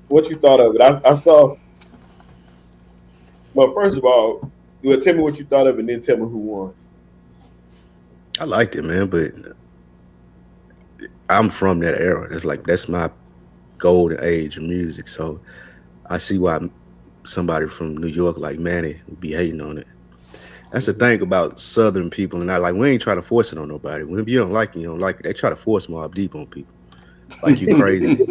what you thought of it. I saw. Well, first of all, you would tell me what you thought of it, and then tell me who won. I liked it, man, but I'm from that era. That's my golden age of music. So I see why somebody from New York like Manny would be hating on it. That's the Mm-hmm. thing about Southern people, and I like we ain't trying to force it on nobody. When if you don't like it, you don't like it. They try to force Mob Deep on people, like you crazy,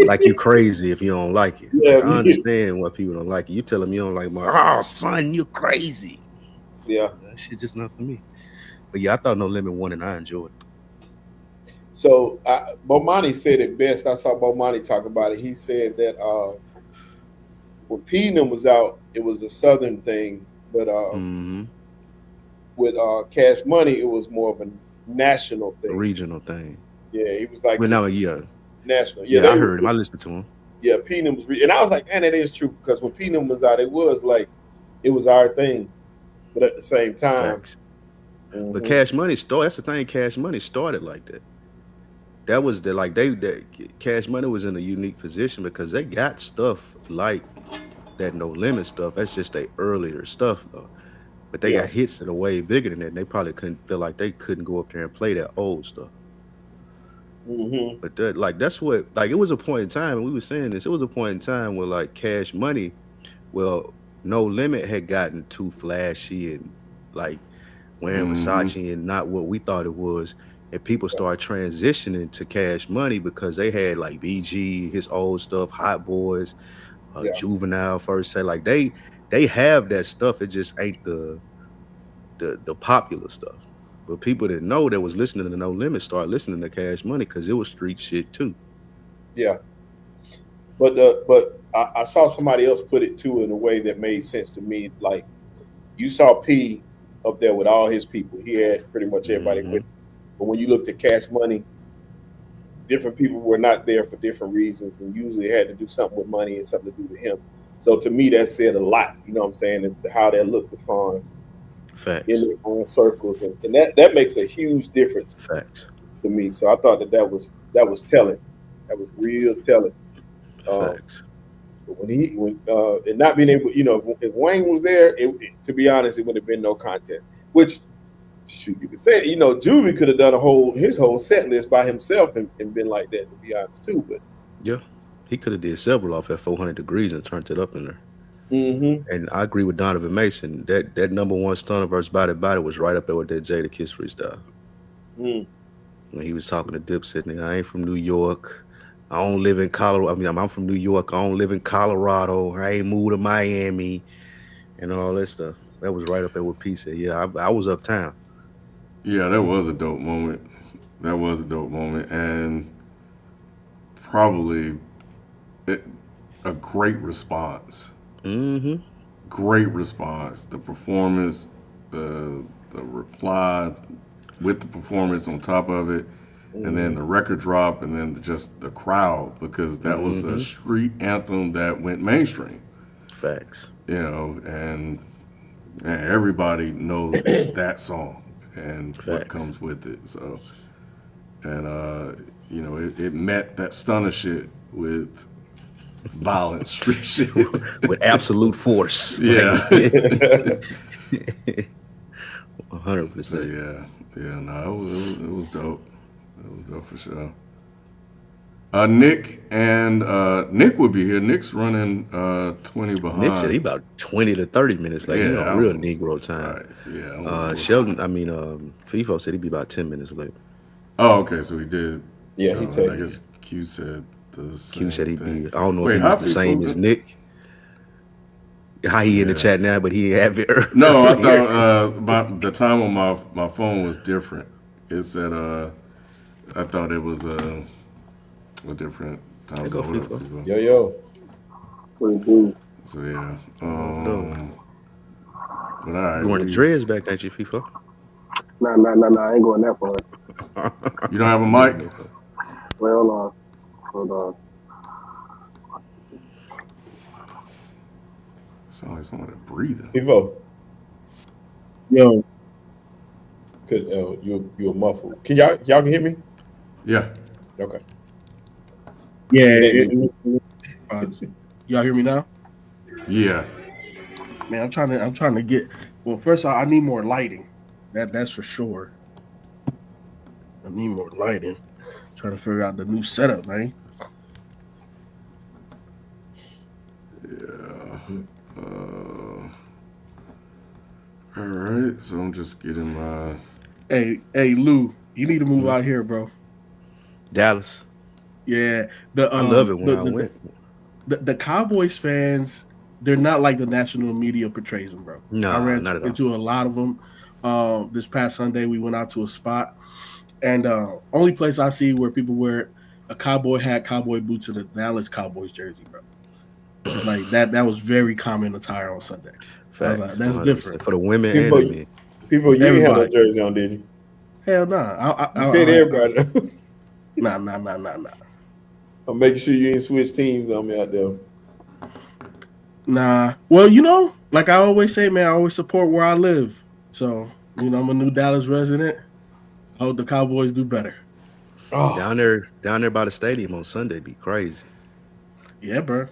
like you crazy if you don't like it. Like Yeah, I understand why people don't like it. You tell them you don't like Mob, oh son, you crazy. yeah. That shit just not for me. But yeah, I thought No Limit won, and I enjoyed it. So Bomani said it best. I saw Bomani talk about it. He said that when P and them was out, it was a Southern thing, but Mm-hmm. with Cash Money, it was more of a national A thing. regional thing. Yeah, he was like But it was now, yeah, national. Yeah, yeah, I they heard him. I listened to him. yeah P and them was, and I was like, man, that is true because when P and them was out, it was like it was our thing, but at the same time, Facts. But hmm Cash Money started. That's the thing. Cash Money started like that. That was the like they Cash Money was in a unique position because they got stuff like that No Limit stuff. That's just their earlier stuff though. But they yeah, got hits that are way bigger than that. And they probably couldn't feel like they couldn't go up there and play that old stuff. hmm But that like that's what like it was a point in time, and we were saying this. It was a point in time where like Cash Money, well, No Limit had gotten too flashy and like wearing Mm-hmm. Versace and not what we thought it was. And people started transitioning to Cash Money because they had like BG, his old stuff, Hot Boys, yeah, Juvenile, First Say. Like they have that stuff. It just ain't the popular stuff. But people that know that was listening to No Limit start listening to Cash Money because it was street shit too. yeah. But I saw somebody else put it too in a way that made sense to me. Like you saw P up there with all his people. He had pretty much everybody Hmm. with. But when you looked at Cash Money, different people were not there for different reasons, and usually it had to do something with money and something to do with him. So to me, that said a lot. You know what I'm saying? As to how they're looked upon in Facts. their own circles, and that makes a huge difference Facts. to me. So I thought that was telling. That was real telling. Um, Facts. but when and not being able, if Wayne was there, to be honest, it would have been no contest. Which shoot, you could say, Juvie could have done his whole set list by himself and been like that. To be honest, too. But Yeah. He could have did several off at 400 degrees and turned it up in there. hmm And I agree with Donovan Mason. That number one stunner versus Body Body was right up there with that Jada Kiss freestyle. mm, When he was talking to Dipset, nigga, I ain't from New York. I don't live in Colorado. I mean, I'm from New York. I don't live in Colorado. I ain't moved to Miami and all that stuff. That was right up there with P said. Yeah, I was uptown. Yeah, that was a dope moment. That was a dope moment, and probably it, a great response. Mm-hmm. Great response. The performance, the reply with the performance on top of it, and then hmm the record drop, and then just the crowd because that was a Mm-hmm. street anthem that went mainstream. Facts. And everybody knows that song and what Facts. comes with it. So, and it met that stunner shit with violent street shit. With absolute force. Like Yeah. 100%. Yeah, yeah, no, it was dope. It was dope for sure. Nick would be here. Nick's running 20 Nick said he behind. about 20 to 30 minutes. Like he Yeah, on I real don't know. Negro time. Right. Yeah, I don't know what's. Sheldon, I mean, FIFO said he'd be about 10 minutes late. Oh, okay, so he did. yeah, he And I texted. guess Q said the Q said same he'd be, thing. I don't know if Wait, he was how the people? same as Nick. How he in the Yeah. chat now, but he ain't have it No, I earlier. thought the time on my phone was different. It said I thought it was a different time There go zone. What up, FIFO. people? Yo, yo. What do? So yeah. What up, though? But all right, You wearing the dreads back, ain't you, FIFO? Nah. I ain't going that far. you don't have a You getting mic? there, fo. Wait, hold on. Sound like somebody breathing. Evo, Yo, could you a muffled? Y'all can hear me? Yeah. Okay. yeah, It ain't me. AirPods. Y'all hear me now? Yeah. Man, I'm trying to get. Well, first I need more lighting. That's for sure. I need more lighting. Trying to figure out the new setup, man. Yeah. All right. So I'm just getting my. Hey, Lou, you need to move out here, bro. Dallas. Yeah, the I love it when I went. the Cowboys fans, they're not like the national media portrays them, bro. I No, ran not at all. into a lot of them. This past Sunday, we went out to a spot, and only place I see where people wear a cowboy hat, cowboy boots, and a Dallas Cowboys jersey, bro. Like that was very common attire on Sunday. I was Facts. like, that's 100%. different. For the women People, and the men. people, you ain't have no Everybody. jersey on, did you? Hell nah. You said everybody. Nah. I'm making sure you ain't switch teams on me out there. Nah. Well, you know, like I always say, man, I always support where I live. So, you know, I'm a new Dallas resident. I hope the Cowboys do better. Oh, Down there by the stadium on Sunday be crazy. Yeah, bro.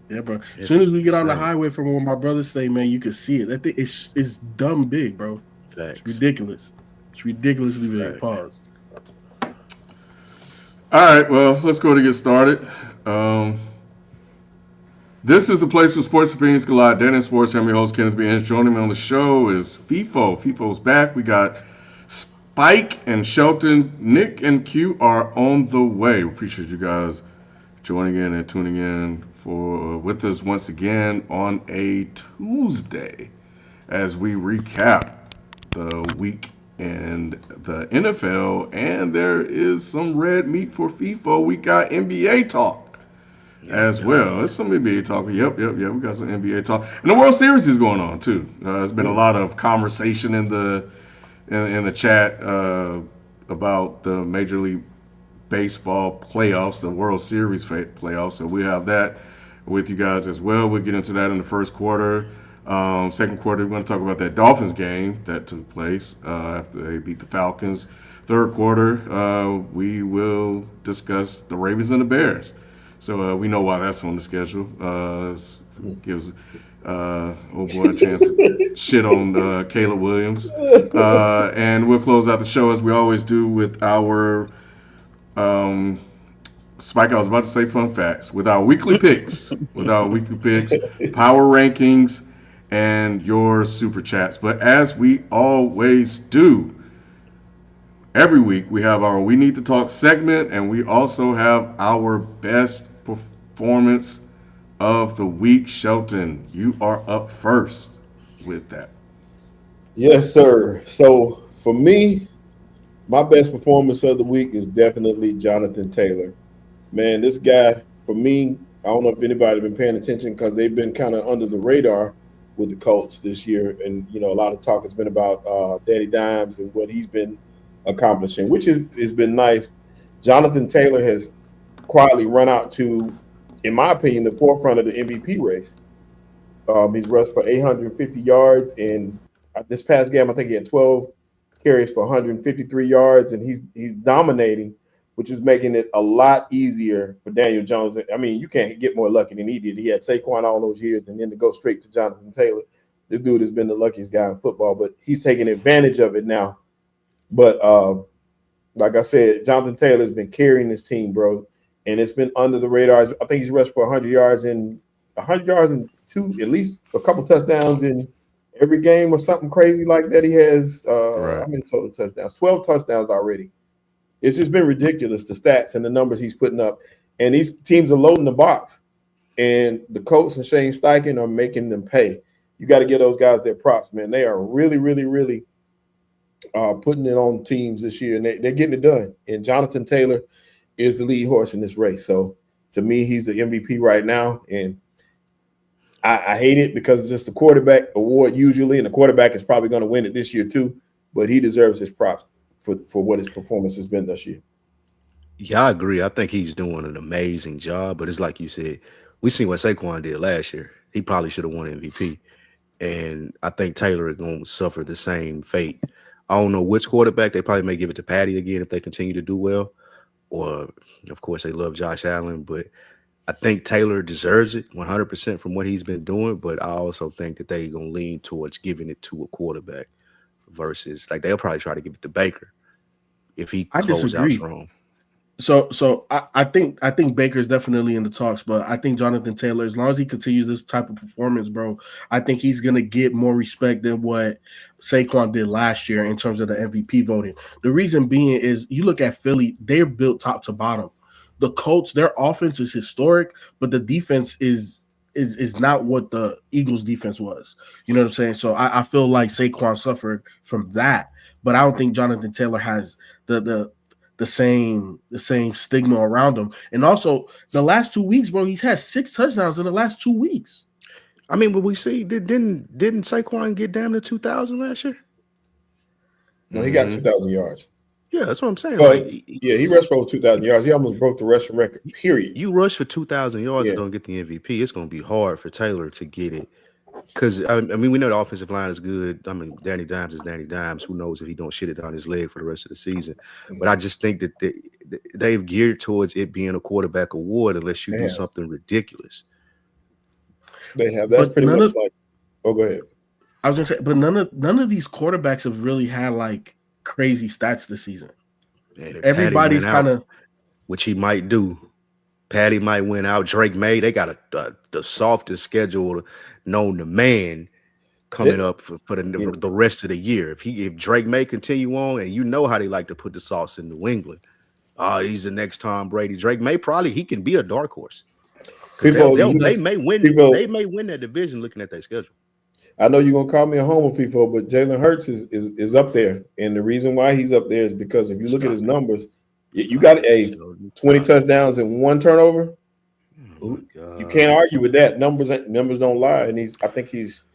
As It'd soon be as we get on the insane. highway from where my brothers stay, man, you can see it. That thing is dumb big, bro. It's Facts. ridiculous. It's ridiculously big. Fact. Pause. All right. Well, let's go to get started. This is the place where sports opinions collide. Dan and Sports. I'm your host, Kenneth B. Inch. Joining me on the show is FIFO. FIFO's back. We got Spike and Shelton. Nick and Q are on the way. We appreciate you guys joining in and tuning in with us once again on a Tuesday as we recap the week in the NFL. And there is some red meat for FIFO. We got NBA talk as well. There's some NBA talk. Yep. We got some NBA talk, and the World Series is going on too. There's been a lot of conversation in the chat about the Major League Baseball playoffs, the World Series playoffs. So we have that with you guys as well. We'll get into that in the first quarter. Second quarter, we're going to talk about that Dolphins game that took place after they beat the Falcons. Third quarter, we will discuss the Ravens and the Bears. So we know why that's on the schedule. Gives old boy a chance to shit on Caleb Williams. And we'll close out the show as we always do with our Spike, I was about to say fun facts. With our weekly picks, power rankings, and your super chats. But as we always do, every week we have our We Need to Talk segment, and we also have our best performance of the week. Shelton, you are up first with that. yes, sir. So for me, my best performance of the week is definitely Jonathan Taylor. Man, this guy, for me, I don't know if anybody been paying attention because they've been kind of under the radar with the Colts this year. And, you know, a lot of talk has been about Danny Dimes and what he's been accomplishing, which has been nice. Jonathan Taylor has quietly run out to, in my opinion, the forefront of the MVP race. He's rushed for 850 yards. And this past game, I think he had 12 carries for 153 yards, and he's dominating, which is making it a lot easier for Daniel Jones. I mean, you can't get more lucky than he did. He had Saquon all those years, and then to go straight to Jonathan Taylor. This dude has been the luckiest guy in football, but he's taking advantage of it now. But like I said, Jonathan Taylor has been carrying this team, bro, and it's been under the radar. I think he's rushed for 100 yards and two, at least a couple touchdowns in every game or something crazy like that. He has how many total touchdowns? 12 touchdowns already. It's just been ridiculous, the stats and the numbers he's putting up. And these teams are loading the box. And the Colts and Shane Steichen are making them pay. You got to give those guys their props, man. They are really, really, really putting it on teams this year, and they're getting it done. And Jonathan Taylor is the lead horse in this race. So to me, he's the MVP right now. And I hate it because it's just the quarterback award usually, and the quarterback is probably going to win it this year too. But he deserves his props for what his performance has been this year. Yeah, I agree. I think he's doing an amazing job. But it's like you said, we seen what Saquon did last year. He probably should have won MVP. And I think Taylor is going to suffer the same fate. I don't know which quarterback. They probably may give it to Patty again if they continue to do well. Or, of course, they love Josh Allen. But I think Taylor deserves it 100% from what he's been doing, but I also think that they're going to lean towards giving it to a quarterback versus like they'll probably try to give it to Baker if he I closes out disagree. strong. So I think Baker's definitely in the talks, but I think Jonathan Taylor, as long as he continues this type of performance, bro, I think he's gonna get more respect than what Saquon did last year in terms of the MVP voting. The reason being is you look at Philly, they're built top to bottom. The Colts, their offense is historic, but the defense is not what the Eagles defense was. You know what I'm saying? So I feel like Saquon suffered from that, but I don't think Jonathan Taylor has the same stigma around him. And also the last 2 weeks, bro, he's had 6 touchdowns in the last 2 weeks. I mean, but we see didn't Saquon get down to 2,000 last year? No, he got 2,000 yards. Yeah, that's what I'm saying. Well, like, yeah, he rushed for over 2,000 yards. He almost broke the rushing record. Period. You rush for 2,000 yards Yeah. and don't get the MVP. It's going to be hard for Taylor to get it. Because, I mean, we know the offensive line is good. I mean, Danny Dimes is Danny Dimes. Who knows if he don't shit it down his leg for the rest of the season. But I just think that they've geared towards it being a quarterback award unless you do something ridiculous. They have. That's But pretty much like – oh, go ahead. I was going to say, but none of these quarterbacks have really had, like, crazy stats this season. Everybody's kind of – which he might do. Patty might win out. Drake May, they got the softest schedule known to man coming up for the rest of the year. If Drake May continue on, and you know how they like to put the sauce in New England. He's the next Tom Brady. Drake May he can be a dark horse. They may win that division looking at their schedule. I know you're gonna call me a homer, FIFO, but Jalen Hurts is up there, and the reason why he's up there is because if you look at his numbers. You got 20 touchdowns and 1 turnover. You can't argue with that. Numbers don't lie, and I think he's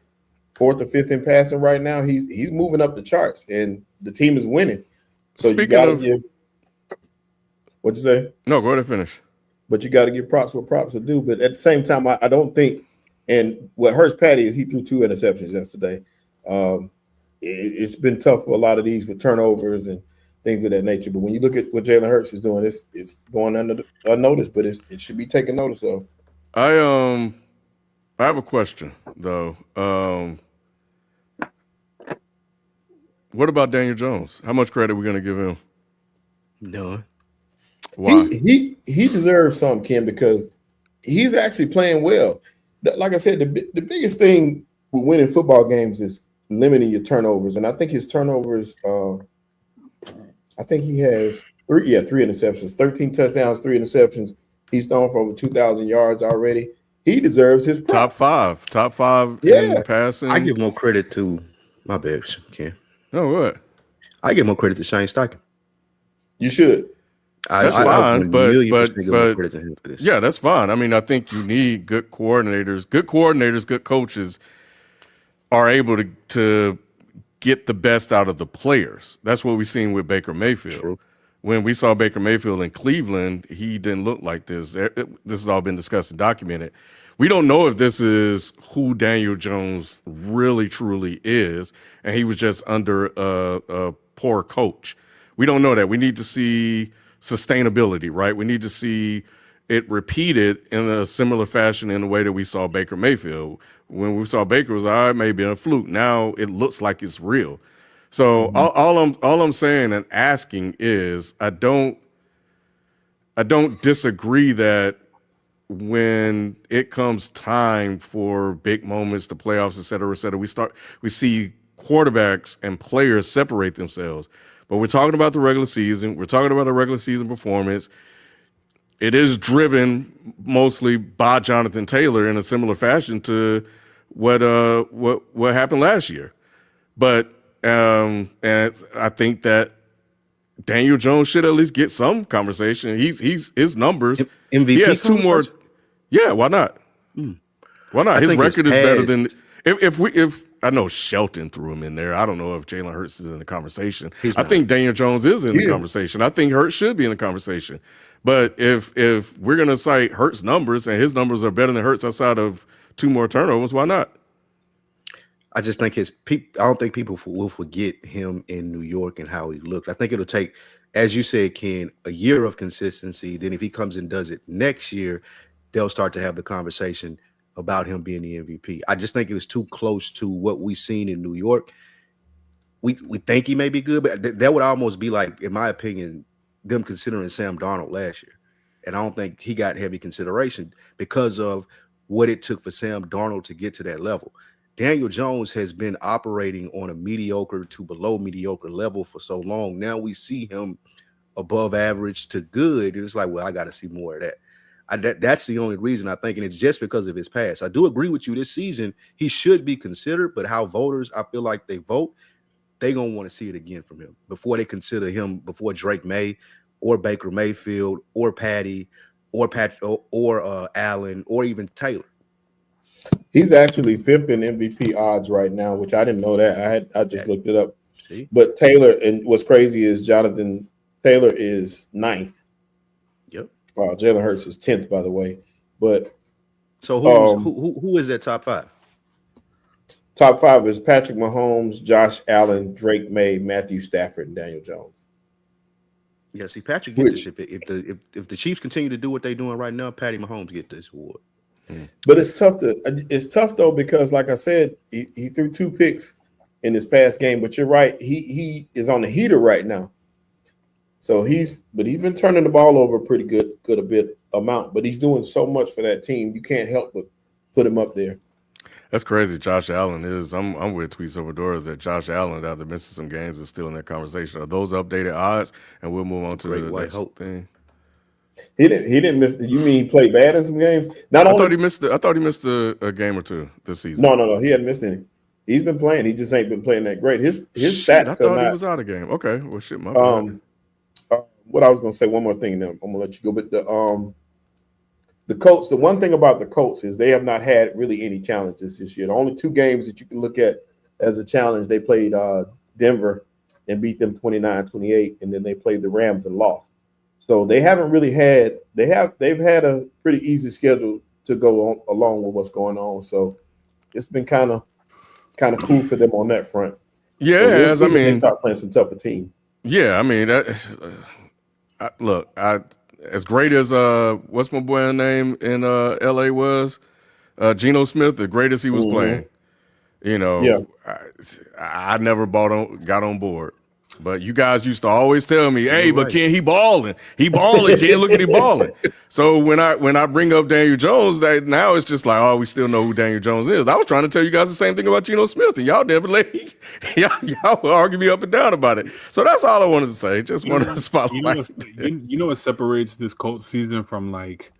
4th or 5th in passing right now. He's moving up the charts, and the team is winning. So you got to give. What'd you say? No, go ahead and finish. But you got to give props what props are due. But at the same time, I don't think. And what hurts Patty is he threw 2 interceptions yesterday. It's been tough for a lot of these with turnovers and things of that nature. But when you look at what Jalen Hurts is doing, it's going unnoticed, but it should be taken notice of. I have a question though. What about Daniel Jones? How much credit are we going to give him? None. Why? He deserves some, Ken, because he's actually playing well. Like I said, the biggest thing with winning football games is limiting your turnovers, and I think his turnovers. I think he has 3 interceptions, 13 touchdowns, 3 interceptions. He's thrown for over 2,000 yards already. He deserves his props. Top five in passing. I give more credit to my bad, Ken. No, what? I give more credit to Shane Steichen. You should. That's fine, but yeah, that's fine. I mean, I think you need good coordinators. Good coaches are able to get the best out of the players. That's what we've seen with Baker Mayfield. True. When we saw Baker Mayfield in Cleveland, he didn't look like this. This has all been discussed and documented. We don't know if this is who Daniel Jones really, truly is, and he was just under a poor coach. We don't know that. We need to see sustainability, right? We need to see it repeated in a similar fashion in the way that we saw Baker Mayfield. When we saw Baker, it was maybe a fluke. Now it looks like it's real. So all I'm saying and asking is I don't disagree that when it comes time for big moments, the playoffs, et cetera, we see quarterbacks and players separate themselves. But we're talking about the regular season. We're talking about a regular season performance. It is driven mostly by Jonathan Taylor in a similar fashion to what happened last year. But and I think that Daniel Jones should at least get some conversation. He's his numbers. MVP. He has 2 more. Yeah, why not? Why not? His record is better than if I know Shelton threw him in there. I don't know if Jalen Hurts is in the conversation. I think Daniel Jones is in the conversation. I think Hurts should be in the conversation. But if we're gonna cite Hurts numbers and his numbers are better than Hurts outside of 2 more turnovers, why not? I just think I don't think people will forget him in New York and how he looked. I think it'll take, as you said, Ken, a year of consistency. Then if he comes and does it next year, they'll start to have the conversation about him being the MVP. I just think it was too close to what we've seen in New York. We think he may be good, but that would almost be like, in my opinion, them considering Sam Darnold last year. And I don't think he got heavy consideration because of what it took for Sam Darnold to get to that level. Daniel Jones has been operating on a mediocre to below mediocre level for so long. Now we see him above average to good. It's like, well, I got to see more of that. That's the only reason I think, and it's just because of his past. I do agree with you. This season, he should be considered, but how voters, I feel like they vote, they're going to want to see it again from him before they consider him before Drake May or Baker Mayfield or Patty or Patrick or Allen or even Taylor. He's actually 5th in MVP odds right now, which I didn't know that. I just looked it up. See? But Taylor, and what's crazy is Jonathan Taylor is 9th. Yep. Jalen Hurts is 10th, by the way. But so who is that top 5? Top 5 is Patrick Mahomes, Josh Allen, Drake May, Matthew Stafford, and Daniel Jones. Yeah, see, Patrick gets this. If the Chiefs continue to do what they're doing right now, Patty Mahomes get this award. But it's tough though, because like I said, he threw 2 picks in this past game. But you're right, he is on the heater right now. So he's been turning the ball over pretty good amount. But he's doing so much for that team, you can't help but put him up there. That's crazy. Josh Allen is. I'm with Tweets Over Doors that Josh Allen, after missing some games, is still in that conversation. Are those updated odds? And we'll move on to the next thing. He didn't miss. You mean he played bad in some games? I thought he missed a game or two this season. No. He hadn't missed any. He's been playing. He just ain't been playing that great. His stats. I thought he was out of game. Okay. Well, shit, my bad. What I was gonna say, one more thing, then I'm gonna let you go. But the Colts. The one thing about the Colts is they have not had really any challenges this year. The only 2 games that you can look at as a challenge, they played Denver and beat them 29-28, and then they played the Rams and lost. So they haven't really had. They've had a pretty easy schedule to go along with what's going on. So it's been kind of cool for them on that front. Yeah, so they start playing some tougher teams. Yeah, I mean look, as great as what's my boy's name in LA was, Geno Smith, the greatest he was playing. You know, yeah. I never got on board. But you guys used to always tell me, hey, but Ken, he balling. He balling, Ken. Look at he balling. So when I bring up Daniel Jones, now it's just like, oh, we still know who Daniel Jones is. I was trying to tell you guys the same thing about Geno Smith, and y'all never y'all will argue me up and down about it. So that's all I wanted to say. Just wanted to spotlight. You know what separates this Colts season from, like,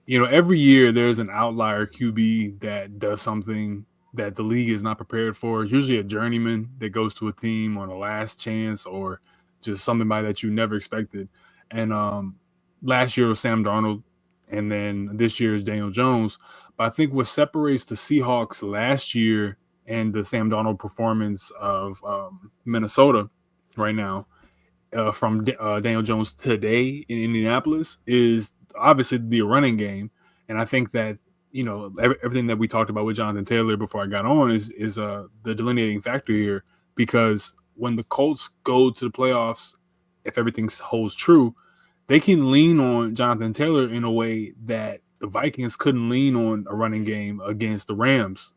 every year there's an outlier QB that does something that the league is not prepared for. It's usually a journeyman that goes to a team on a last chance or just somebody that you never expected. And last year was Sam Darnold, and then this year is Daniel Jones. But I think what separates the Seahawks last year and the Sam Darnold performance of Minnesota right now from Daniel Jones today in Indianapolis is obviously the running game. And I think that everything that we talked about with Jonathan Taylor before I got on is the delineating factor here, because when the Colts go to the playoffs, if everything holds true, they can lean on Jonathan Taylor in a way that the Vikings couldn't lean on a running game against the Rams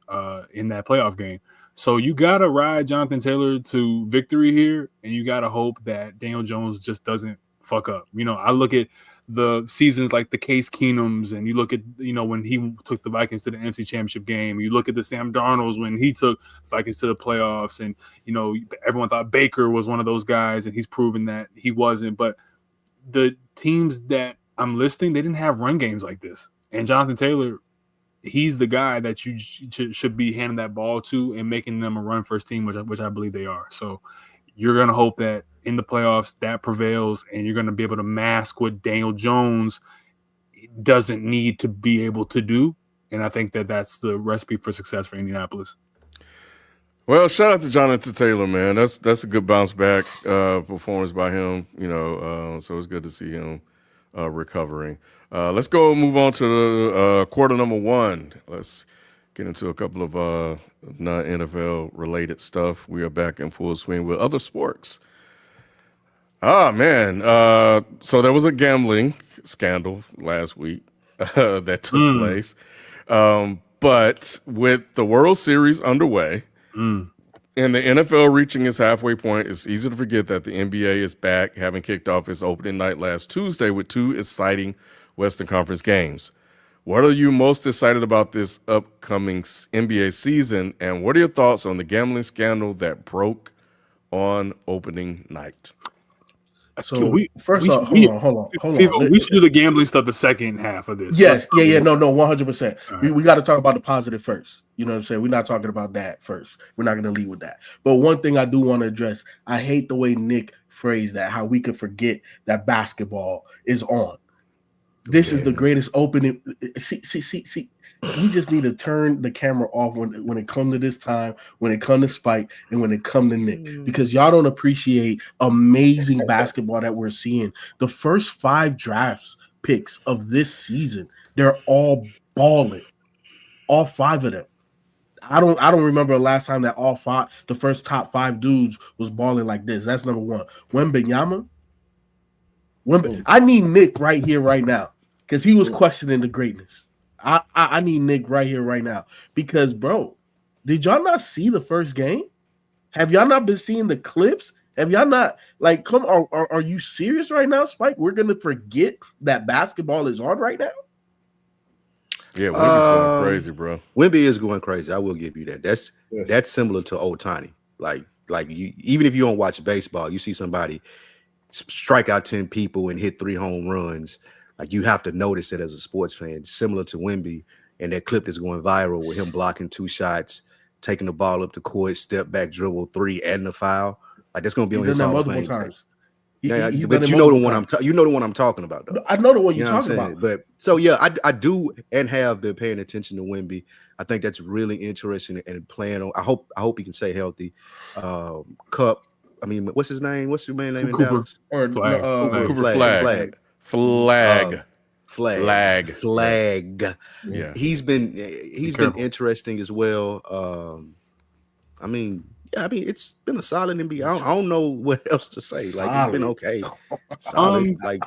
in that playoff game. So you got to ride Jonathan Taylor to victory here, and you got to hope that Daniel Jones just doesn't fuck up. I look at the seasons like the Case Keenums, and you look at, when he took the Vikings to the NFC Championship game, you look at the Sam Darnolds when he took the Vikings to the playoffs, and, everyone thought Baker was one of those guys, and he's proven that he wasn't. But the teams that I'm listing, they didn't have run games like this. And Jonathan Taylor, he's the guy that you should be handing that ball to and making them a run-first team, which I believe they are. So you're going to hope that in the playoffs that prevails, and you're going to be able to mask what Daniel Jones doesn't need to be able to do. And I think that that's the recipe for success for Indianapolis. Well, shout out to Jonathan Taylor, man. That's a good bounce back performance by him. So it's good to see him recovering. Let's move on to quarter number 1. Let's get into a couple of non-NFL related stuff. We are back in full swing with other sports. Man. So there was a gambling scandal last week. that took place. But with the World Series underway and the NFL reaching its halfway point, it's easy to forget that the NBA is back, having kicked off its opening night last Tuesday with 2 exciting Western Conference games. What are you most excited about this upcoming NBA season, and what are your thoughts on the gambling scandal that broke on opening night? So first off, hold on. We should do the gambling stuff the second half of this. Yes, no, 100%. Right. We got to talk about the positive first. You know what I'm saying? We're not talking about that first. We're not going to lead with that. But one thing I do want to address, I hate the way Nick phrased that, how we could forget that basketball is on. This is the greatest opening. See. We just need to turn the camera off when it comes to this time, when it comes to Spike, and when it comes to Nick, because y'all don't appreciate amazing basketball that we're seeing. The first 5 drafts picks of this season, they're all balling. All 5 of them. I don't remember the last time that the first top 5 dudes was balling like this. That's number 1. Wembanyama. I need Nick right here, right now, because he was questioning the greatness. I need Nick right here, right now, because, bro, did y'all not see the first game? Have y'all not been seeing the clips? Have y'all not, like, come on, are you serious right now, Spike? We're going to forget that basketball is on right now? Yeah, Wemby's going crazy, bro. Wemby is going crazy. I will give you that. That's similar to Ohtani. Like you, even if you don't watch baseball, you see somebody strike out 10 people and hit 3 home runs. Like, you have to notice it as a sports fan, similar to Wemby, and that clip is going viral with him blocking 2 shots, taking the ball up the court, step back, dribble 3, and the foul. Like, that's going to be on his Hall of Fame. Times. But you know the one I'm talking about, though. I know the one you're talking about. But so yeah, I do and have been paying attention to Wemby. I think that's really interesting and playing on. I hope he can stay healthy. Cup. I mean, what's his name? What's your man's name in Dallas? Cooper Flag. Yeah, he's been interesting as well. I mean, it's been a solid NBA. I don't know what else to say. Like, it's been okay. Solid. I'll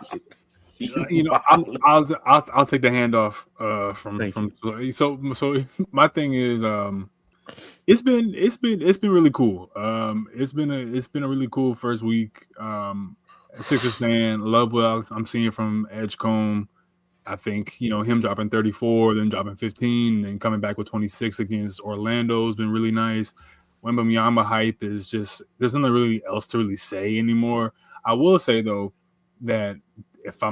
take the handoff from. So my thing is, it's been really cool. It's been a really cool first week. Sixers fan, love what I'm seeing from Edgecombe. I think, him dropping 34, then dropping 15, and coming back with 26 against Orlando has been really nice. Wembanyama hype is just, there's nothing really else to really say anymore. I will say, though, that if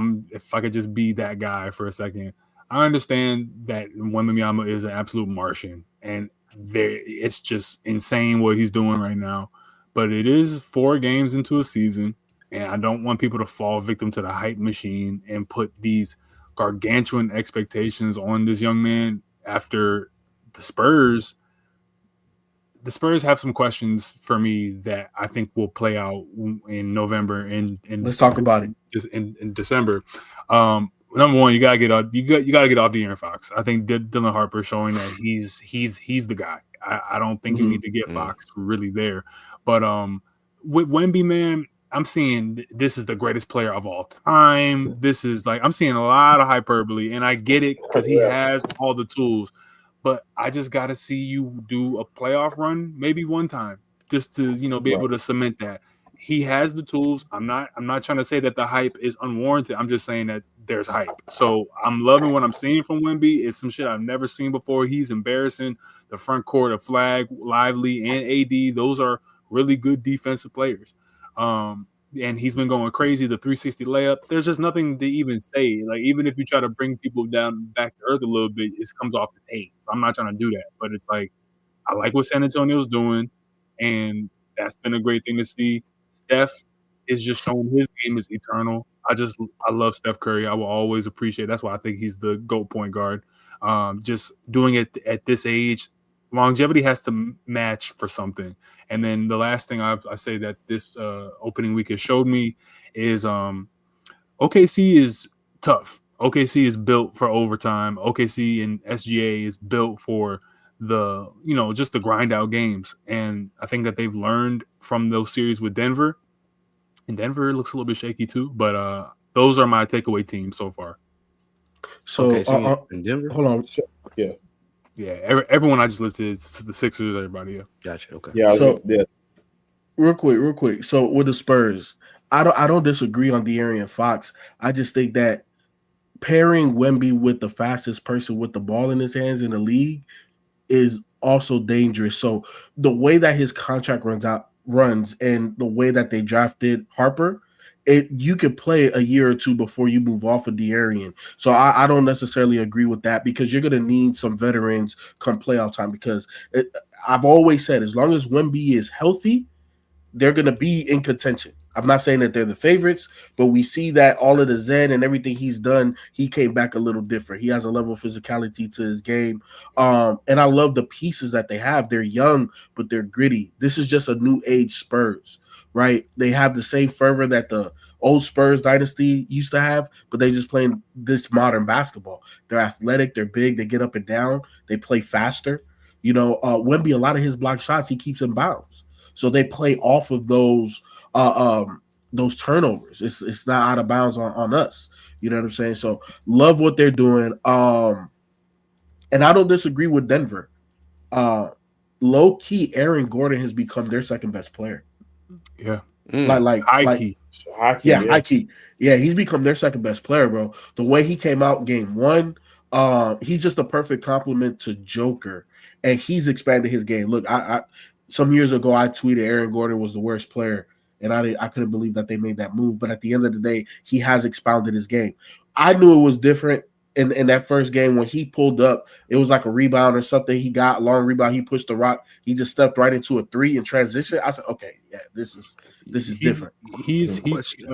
I could just be that guy for a second, I understand that Wembanyama is an absolute Martian, and it's just insane what he's doing right now. But it is 4 games into a season, and I don't want people to fall victim to the hype machine and put these gargantuan expectations on this young man after the Spurs. The Spurs have some questions for me that I think will play out in November and let's talk about it. Just in December. Number one, you gotta get off De'Aaron Fox. I think Dylan Harper showing that he's the guy. I don't think you need to get Fox really there. But with Wemby, man, I'm seeing this is the greatest player of all time. This is I'm seeing a lot of hyperbole, and I get it because he has all the tools. But I just got to see you do a playoff run maybe one time just to, be able to cement that. He has the tools. I'm not trying to say that the hype is unwarranted. I'm just saying that there's hype. So I'm loving what I'm seeing from Wemby. It's some shit I've never seen before. He's embarrassing. The front court of Flag, Lively, and AD, those are really good defensive players. And he's been going crazy. The 360 layup, there's just nothing to even say. Like, even if you try to bring people down back to earth a little bit, it comes off as hate. So I'm not trying to do that. But it's like, I like what San Antonio's doing, and that's been a great thing to see. Steph is just showing his game is eternal. I love Steph Curry. I will always appreciate. That's why I think he's the GOAT point guard. Just doing it at this age, longevity has to match for something. And then the last thing I say that this opening week has showed me is OKC is tough. OKC is built for overtime. OKC and SGA is built for the, just the grind out games. And I think that they've learned from those series with Denver. And Denver looks a little bit shaky too. But those are my takeaway teams so far. So Okay, so in Denver? hold on. Yeah. Yeah, everyone I just listed, the Sixers, everybody. Yeah. Gotcha. Okay. Yeah. So Yeah. real quick. So with the Spurs, I don't disagree on De'Aaron Fox. I just think that pairing Wemby with the fastest person with the ball in his hands in the league is also dangerous. So the way that his contract runs and the way that they drafted Harper, you could play a year or two before you move off of De'Aaron. So I don't necessarily agree with that because you're going to need some veterans come playoff time because I've always said as long as Wemby is healthy, they're going to be in contention. I'm not saying that they're the favorites, but we see that all of the Zen and everything he's done, he came back a little different. He has a level of physicality to his game. And I love the pieces that they have. They're young, but they're gritty. This is just a new age Spurs, right? They have the same fervor that the old Spurs dynasty used to have, but they just playing this modern basketball. They're athletic, they're big, they get up and down, they play faster. Wemby, a lot of his block shots, he keeps in bounds. So they play off of those turnovers. It's not out of bounds on us. You know what I'm saying? So love what they're doing. And I don't disagree with Denver. Low key, Aaron Gordon has become their second best player. Yeah. Like high key. High key. Yeah, he's become their second best player, bro. The way he came out game one, he's just a perfect complement to Joker, and he's expanded his game. Look, I some years ago I tweeted Aaron Gordon was the worst player, and I couldn't believe that they made that move. But at the end of the day, he has expounded his game. I knew it was different in that first game when he pulled up. It was like a rebound or something. He got a long rebound. He pushed the rock. He just stepped right into a three in transition. I said, okay, yeah, this is different. He's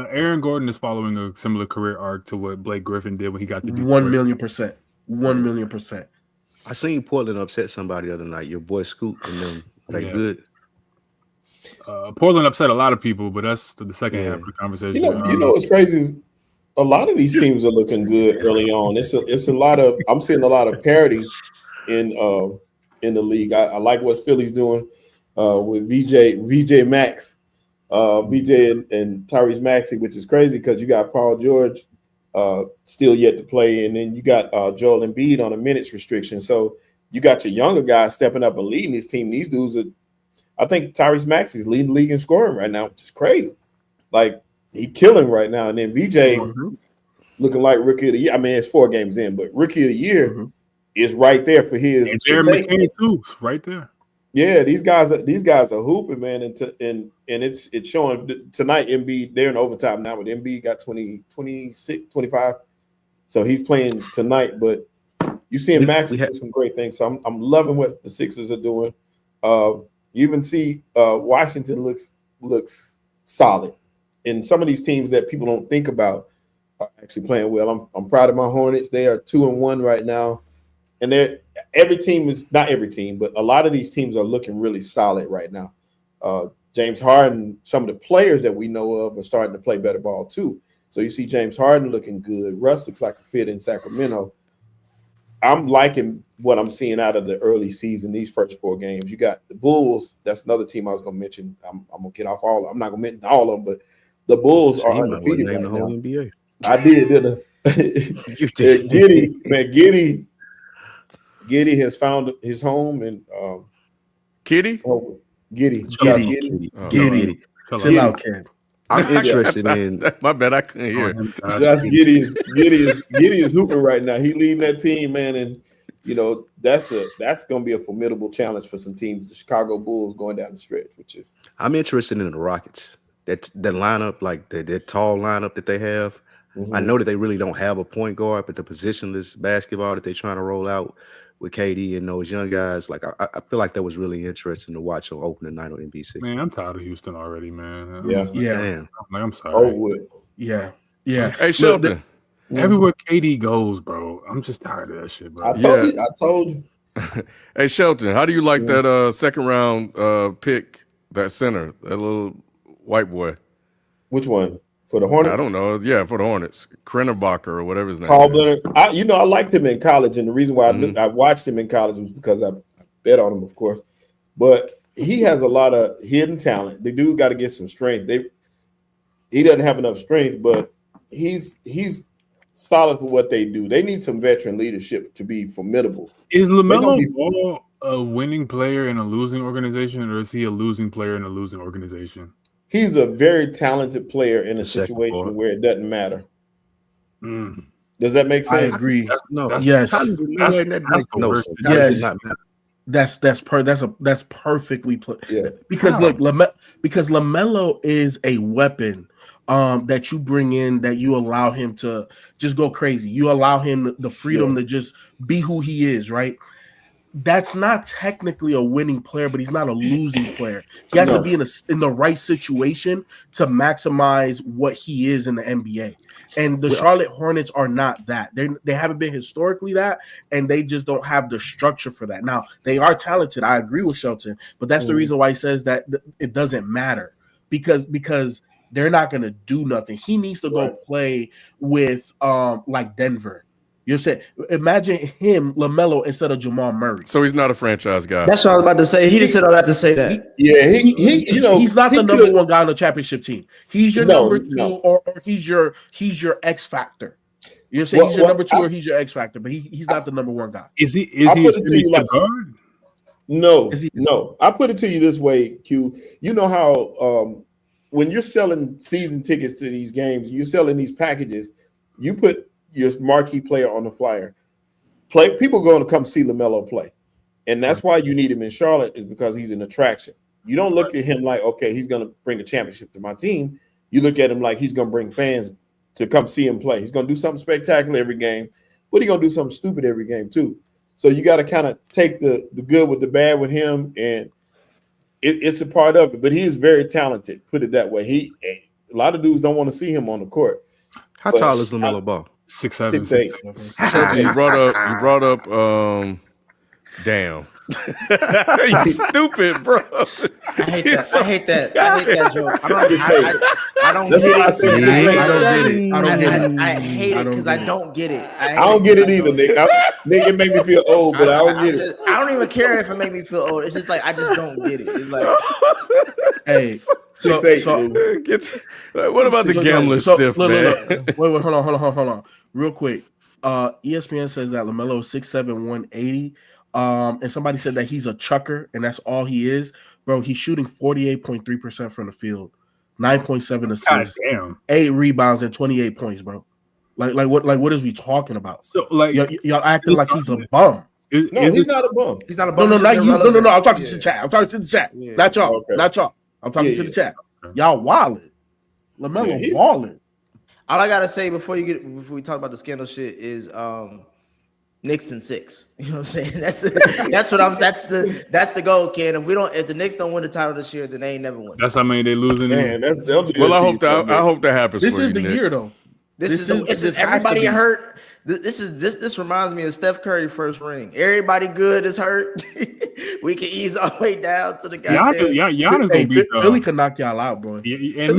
Aaron Gordon is following a similar career arc to what Blake Griffin did when he got to Detroit. 1,000,000%. 1,000,000%. I seen Portland upset somebody the other night. Your boy Scoot and them. Good. Portland upset a lot of people, but that's the second half of the conversation. You know what's crazy is a lot of these teams are looking good early on. It's a lot of I'm seeing a lot of parity in the league. I like what Philly's doing with VJ Max, VJ and Tyrese Maxey, which is crazy because you got Paul George still yet to play, and then you got Joel Embiid on a minutes restriction. So you got your younger guys stepping up and leading this team. These dudes I think Tyrese Maxey's leading the league in scoring right now, which is crazy. Like, he killing right now. And then VJ looking like rookie of the year. I mean, it's 4 games in, but rookie of the year is right there for his. And Jared McKinney too, right there. Yeah, these guys are hooping, man, and it's showing tonight. Embiid, they're in overtime now, but Embiid got 26, 25. So he's playing tonight, but you see Max do some great things. So I'm loving what the Sixers are doing. You even see Washington looks solid. And some of these teams that people don't think about are actually playing well. I'm proud of my Hornets. They are 2-1 right now. And every team is not every team, but a lot of these teams are looking really solid right now. James Harden, some of the players that we know of are starting to play better ball too. So you see James Harden looking good. Russ looks like a fit in Sacramento. I'm liking what I'm seeing out of the early season, these first 4 games. You got the Bulls. That's another team I was going to mention. I'm going to get off all. I'm not going to mention all of them, but the Bulls are undefeated right now. Whole NBA. I did, didn't I? Giddy has found his home, and Giddy. Chill out, kid. I'm interested in. My bad, I couldn't hear. That's Giddy is hooping right now. He leading that team, man, and that's going to be a formidable challenge for some teams. The Chicago Bulls going down the stretch, which is. I'm interested in the Rockets. That lineup, like that tall lineup that they have. I know that they really don't have a point guard, but the positionless basketball that they're trying to roll out with KD and those young guys, like I feel like that was really interesting to watch on opening night on NBC. Man, I'm tired of Houston already, man. Yeah. Damn. I'm sorry. Yeah. Hey, Shelton. Everywhere KD goes, bro, I'm just tired of that shit, bro. I told you. Hey, Shelton, how do you like that second round pick, that center, that little white boy? Which one? For the Hornets? I don't know. Yeah, for the Hornets. Krennerbacher or whatever his name Carl is. Blenner. I liked him in college, and the reason why I watched him in college was because I bet on him, of course. But he has a lot of hidden talent. The dude got to get some strength. He doesn't have enough strength, but he's solid for what they do. They need some veteran leadership to be formidable. Is LaMelo Ball a winning player in a losing organization, or is he a losing player in a losing organization? He's a very talented player in a situation where it doesn't matter. Does that make sense? I agree. That's perfectly put. Yeah. Because LaMelo is a weapon that you bring in, that you allow him to just go crazy. You allow him the freedom to just be who he is, right? That's not technically a winning player, but he's not a losing player. He has to be in the right situation to maximize what he is in the NBA. And the Charlotte Hornets are not that. They haven't been historically that, and they just don't have the structure for that. Now, they are talented. I agree with Shelton, but that's the reason why he says that it doesn't matter because they're not going to do nothing. He needs to go play with like Denver. You know what I'm saying? Imagine him, LaMelo, instead of Jamal Murray. So he's not a franchise guy. That's what I was about to say. He just said all that to say that. He's not the number one guy on the championship team. He's your number two, or he's your X factor. You know what I'm saying? He's your number two, or he's your X factor, but he's not the number one guy. Is he a guard? No. I put it to you this way, Q. You know how when you're selling season tickets to these games, you're selling these packages, you put your marquee player on the flyer. People going to come see LaMelo play. And that's why you need him in Charlotte, is because he's an attraction. You don't look at him like, okay, he's going to bring a championship to my team. You look at him like he's going to bring fans to come see him play. He's going to do something spectacular every game, but he's going to do something stupid every game too. So you got to kind of take the good with the bad with him, and it's a part of it. But he is very talented, put it that way. A lot of dudes don't want to see him on the court. How tall is LaMelo Ball? 6'7". 6'8". You brought up damn. You stupid, bro. I hate that joke. I don't get it. I hate it because I don't get it. I don't get it either, Nick. Nick, it made me feel old, but I don't get it. I don't even care if it make me feel old. It's just like I just don't get it. It's like, hey, 6'8". What about the gambling stiff, man? Wait, hold on. Real quick. ESPN says that LaMelo is 6'7", 180. And somebody said that he's a chucker, and that's all he is, bro. He's shooting 48.3% from the field, 9.7 assists, 8 rebounds, and 28 points, bro. Like what is we talking about? So like y'all acting like he's a bum. He's not a bum. He's not a bum. No, not you. No. I'm talking to the chat. I'm talking to the chat. Yeah. Not y'all. Okay. Not y'all. I'm talking to the chat. Y'all wildin'. LaMelo balling. All I gotta say before we talk about the scandal shit is Knicks in 6. You know what I'm saying? That's the goal, Ken. If the Knicks don't win the title this year, then they ain't never won. That's how many they losing. Man, I hope that happens. This for is you, the Nick. year though. This is everybody hurt. This reminds me of Steph Curry first ring. Everybody good is hurt. We can ease our way down to the guy. Giannis gonna beat y'all. Philly can knock y'all out, bro. And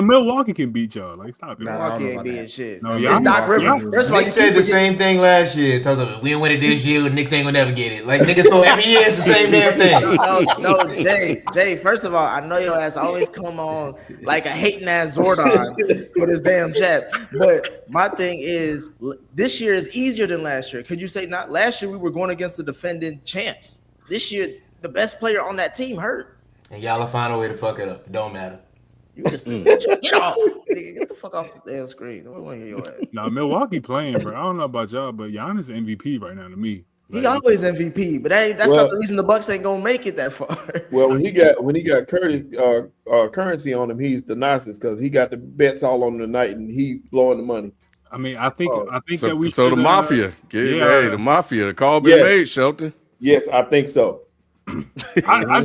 Milwaukee can beat y'all. Like, stop it. Milwaukee ain't beating shit. No, it's Doc Rivers. First of all, Nick said the same thing last year. Told them we didn't win it this year. Knicks ain't gonna never get it. Like niggas go every year. It's the same damn thing. No, Jay. First of all, I know your ass always come on like a hating ass Zordon for this damn chat. But my thing is, this year is easier than last year. Could you say not? Last year we were going against the defending champs. This year, the best player on that team hurt. And y'all will find a way to fuck it up. It don't matter. You just get off. Get the fuck off the damn screen. Don't want to hear your ass. Nah, Milwaukee playing, bro. I don't know about y'all, but Giannis MVP right now to me. He always MVP, but that's not the reason the Bucks ain't gonna make it that far. Well, when he got currency on him, he's the nicest because he got the bets all on the night and he blowing the money. I mean, I think that we. So the mafia, the mafia. The call been made, Shelton. Yes, I think so. I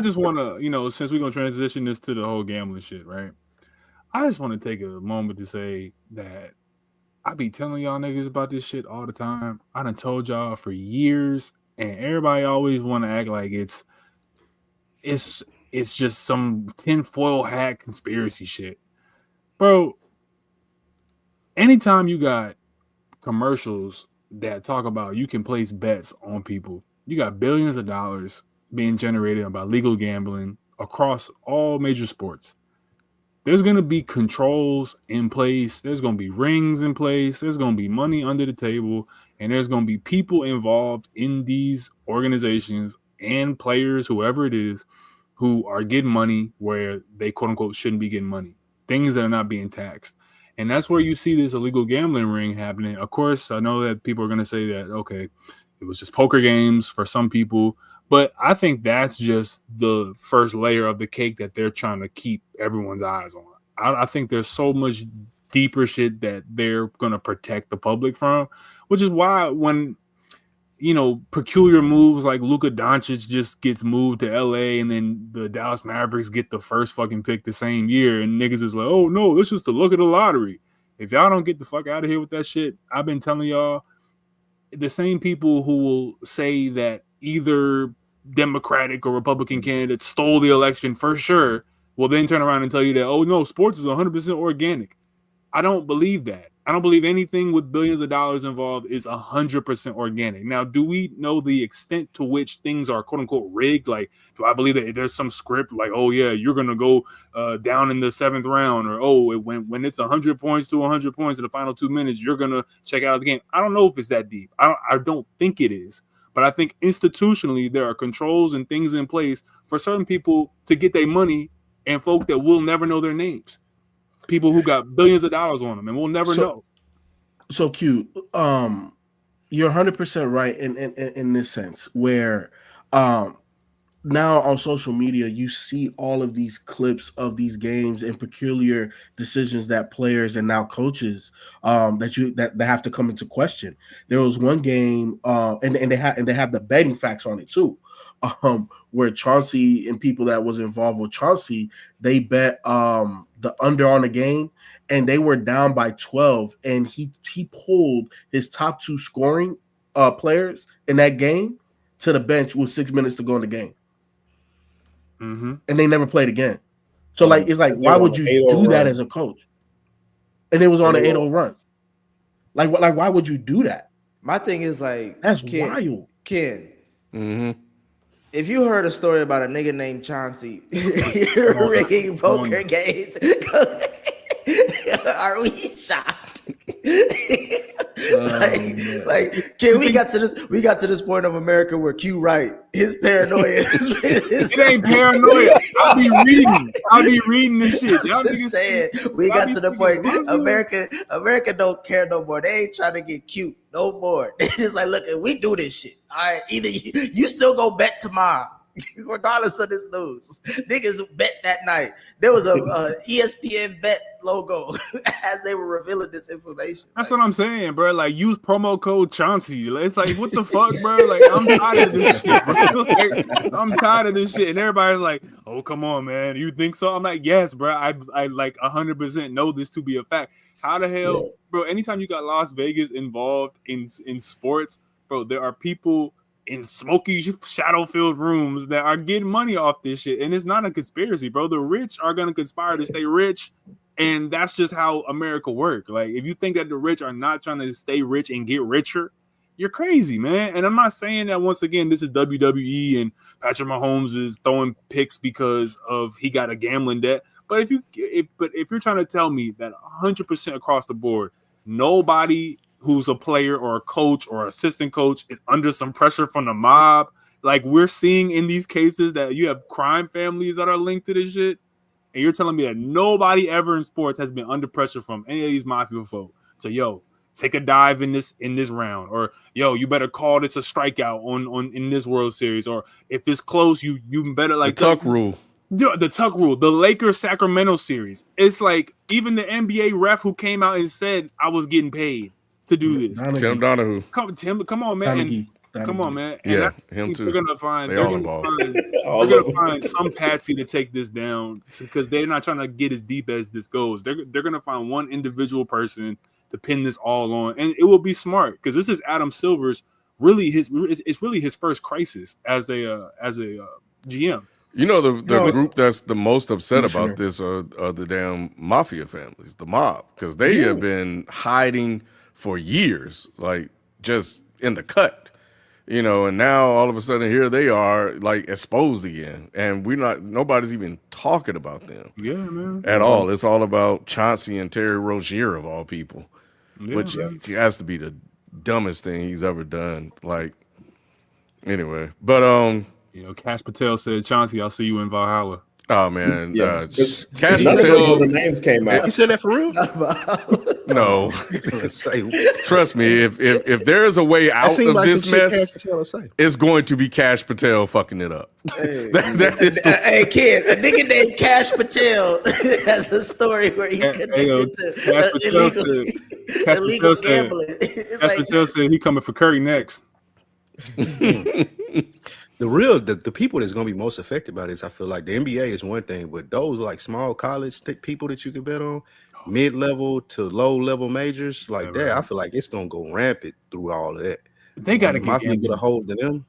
just want to, since we're gonna transition this to the whole gambling shit, right? I just want to take a moment to say that I be telling y'all niggas about this shit all the time. I done told y'all for years, and everybody always want to act like it's just some tinfoil hat conspiracy shit, bro. Anytime you got commercials that talk about you can place bets on people, you got billions of dollars being generated by legal gambling across all major sports. there's going to be controls in place. There's going to be rings in place. There's going to be money under the table. And there's going to be people involved in these organizations and players, whoever it is, who are getting money where they, quote unquote, shouldn't be getting money. Things that are not being taxed. And that's where you see this illegal gambling ring happening. Of course, I know that people are going to say that, okay, it was just poker games for some people. But I think that's just the first layer of the cake that they're trying to keep everyone's eyes on. I think there's so much deeper shit that they're going to protect the public from, which is why when, you know, peculiar moves like Luka Doncic just gets moved to LA and then the Dallas Mavericks get the first fucking pick the same year and niggas is like, oh no, it's just the look of the lottery. If y'all don't get the fuck out of here with that shit, I've been telling y'all, the same people who will say that either Democratic or Republican candidates stole the election for sure will then turn around and tell you that, oh no, sports is 100% organic. I don't believe that. I don't believe anything with billions of dollars involved is 100% organic. Now, do we know the extent to which things are quote unquote rigged? Like, do I believe that there's some script like, oh yeah, you're going to go down in the 7th round, or oh, when it's 100 points to 100 points in the final 2 minutes, you're going to check out of the game. I don't know if it's that deep. I don't think it is. But I think institutionally there are controls and things in place for certain people to get their money and folk that will never know their names. People who got billions of dollars on them and we'll never know. So Q, you're 100% right in this sense where now on social media you see all of these clips of these games and peculiar decisions that players and now coaches that have to come into question. There was one game and they have the betting facts on it too. Where Chauncey and people that was involved with Chauncey, they bet the under on the game and they were down by 12 and he pulled his top 2 scoring players in that game to the bench with 6 minutes to go in the game. Mm-hmm. And they never played again. So like it's like, why would you do that as a coach? And it was on an 8-0 run. Like why would you do that? My thing is like, that's wild. Ken. Mm-hmm. If you heard a story about a nigga named Chauncey rigging poker games, are we shocked? like, Ken, we got to this point of America where Q right, his paranoia is it ain't paranoia. I'll be reading this shit. Y'all just saying, we got to the point America don't care no more. They ain't trying to get cute no more. They just like, look, we do this shit. All right, either you still go bet tomorrow, regardless of this news. Niggas bet that night. There was a ESPN bet logo as they were revealing this information. That's what I'm saying, bro. Like, use promo code Chauncey. It's like, what the fuck, bro? Like, I'm tired of this shit, bro. Like, I'm tired of this shit. And everybody's like, oh, come on, man. You think so? I'm like, yes, bro. I like 100% know this to be a fact. How the hell, bro, anytime you got Las Vegas involved in sports, bro, there are people in smoky, shadow-filled rooms that are getting money off this shit. And it's not a conspiracy, bro. The rich are going to conspire to stay rich, and that's just how America works. Like, if you think that the rich are not trying to stay rich and get richer, you're crazy, man. And I'm not saying that, once again, this is WWE and Patrick Mahomes is throwing picks because of he got a gambling debt. But if you're trying to tell me that 100% across the board, nobody who's a player or a coach or assistant coach is under some pressure from the mob, like we're seeing in these cases that you have crime families that are linked to this shit, and you're telling me that nobody ever in sports has been under pressure from any of these mafia folk. So, yo, take a dive in this round, or yo, you better call this a strikeout on in this World Series, or if it's close, you better like the tuck rule. The tuck rule, the Lakers Sacramento series. It's like even the NBA ref who came out and said I was getting paid to do this. Tim Donahue. Come on, man. Come on, man. And yeah, him too. They're gonna find some patsy to take this down because they're not trying to get as deep as this goes. They're gonna find one individual person to pin this all on, and it will be smart because this is Adam Silver's it's really his first crisis as a GM. You know, the group that's the most upset about this are the damn mafia families, the mob, because they have been hiding for years, like just in the cut. You know, and now all of a sudden here they are like exposed again, and nobody's even talking about them at all. It's all about Chauncey and Terry Rozier of all people, which has to be the dumbest thing he's ever done. Like, anyway, but you know, Cash Patel said, Chauncey, I'll see you in Valhalla. Oh man, Cash Patel. The names came out. He said that for real? No, trust me. If there is a way out of this mess, it's going to be Cash Patel fucking it up. Hey, hey kid, a nigga named Cash Patel has a story where he connected to illegal gambling. Cash Patel said he coming for Curry next. The people that's going to be most affected by this, I feel like the NBA is one thing, but those like small college people that you can bet on, mid-level to low-level majors like that, I feel like it's going to go rampant through all of that. They got to get a hold of them.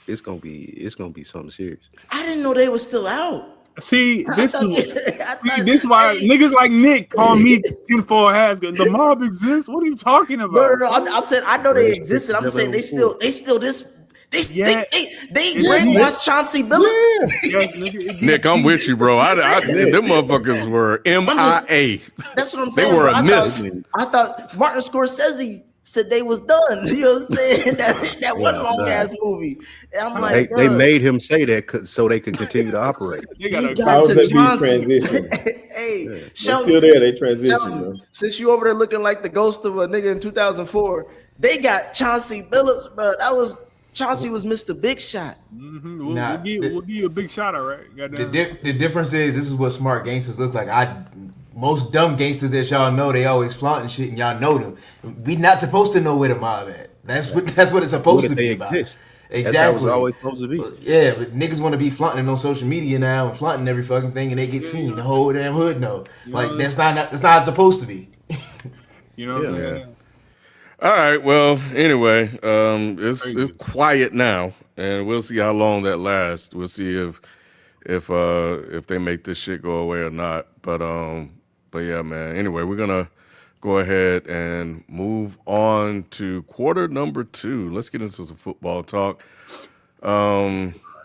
It's going to be something serious. I didn't know they were still out. See, this is why niggas like Nick call me tinfoil hats. The mob exists. What are you talking about? No. I'm saying I know they existed. I'm saying they still this. They brainwashed Chauncey Billups. Nick, I'm with you, bro. Them motherfuckers were MIA. That's what I'm saying. They were a myth. I thought Martin Scorsese said they was done. You know what I'm saying? that one long ass movie. And I'm like, they made him say that so they could continue to operate. He got to transition. Hey, Sheldon, still there. They transition. Since you over there looking like the ghost of a nigga in 2004, they got Chauncey Billups, bro. Chauncey was Mr. Big Shot. Mm-hmm. We'll give you a big shot, all right. The difference is this is what smart gangsters look like. Most dumb gangsters that y'all know, they always flaunting shit, and y'all know them. We not supposed to know where the mob at. That's what it's supposed to be about. Exactly. That's how it's always supposed to be. Yeah, but niggas want to be flaunting on social media now and flaunting every fucking thing, and they get seen. The whole damn hood know. Like that's not supposed to be. You know what I'm saying? All right. Well, anyway, it's quiet now, and we'll see how long that lasts. We'll see if they make this shit go away or not. But yeah, man. Anyway, we're gonna go ahead and move on to quarter number 2. Let's get into some football talk.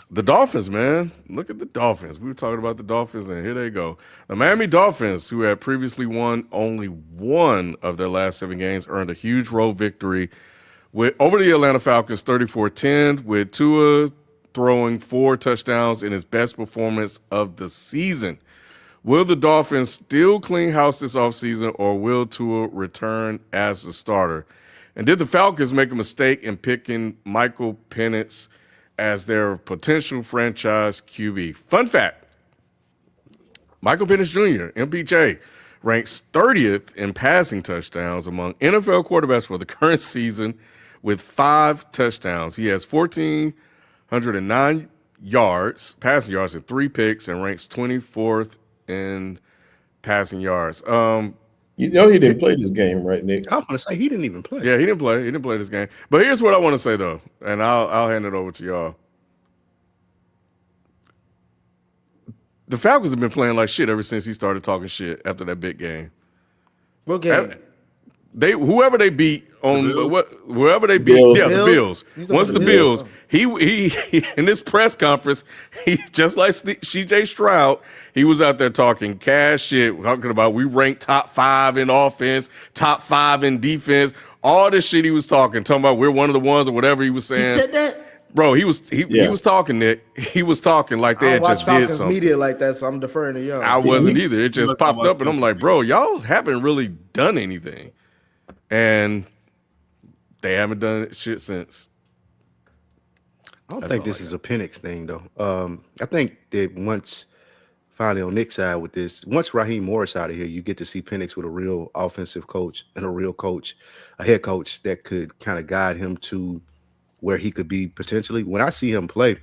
The Dolphins, man. Look at the Dolphins. We were talking about the Dolphins, and here they go. The Miami Dolphins, who had previously won only one of their last 7 games, earned a huge road victory over the Atlanta Falcons 34-10, with Tua throwing 4 touchdowns in his best performance of the season. Will the Dolphins still clean house this offseason, or will Tua return as the starter? And did the Falcons make a mistake in picking Michael Penix as their potential franchise QB? Fun fact, Michael Penix Jr., MPJ, ranks 30th in passing touchdowns among NFL quarterbacks for the current season with 5 touchdowns. He has 1,409 passing yards, and 3 picks, and ranks 24th in passing yards. You know he didn't play this game, right, Nick? I was going to say he didn't even play. Yeah, he didn't play. He didn't play this game. But here's what I want to say, though, and I'll hand it over to y'all. The Falcons have been playing like shit ever since he started talking shit after that big game. What game? Whoever they beat whoever they beat, Bills. the Bills. Once the Bills, he in this press conference, he just like CJ Stroud, he was out there talking cash shit, talking about we ranked top 5 in offense, top 5 in defense, all this shit he was talking about we're one of the ones or whatever he was saying. He said that? Bro, he was talking, Nick. He was talking like they had just did something. Media like that, so I'm deferring to y'all. I wasn't either. It just popped up, and I'm like, bro, y'all haven't really done anything. And they haven't done shit since. I don't think this is a Penix thing, though. I think that once, finally on Nick's side with this, once Raheem Morris out of here, you get to see Penix with a real offensive coach and a real coach, a head coach that could kind of guide him to where he could be potentially. When I see him play,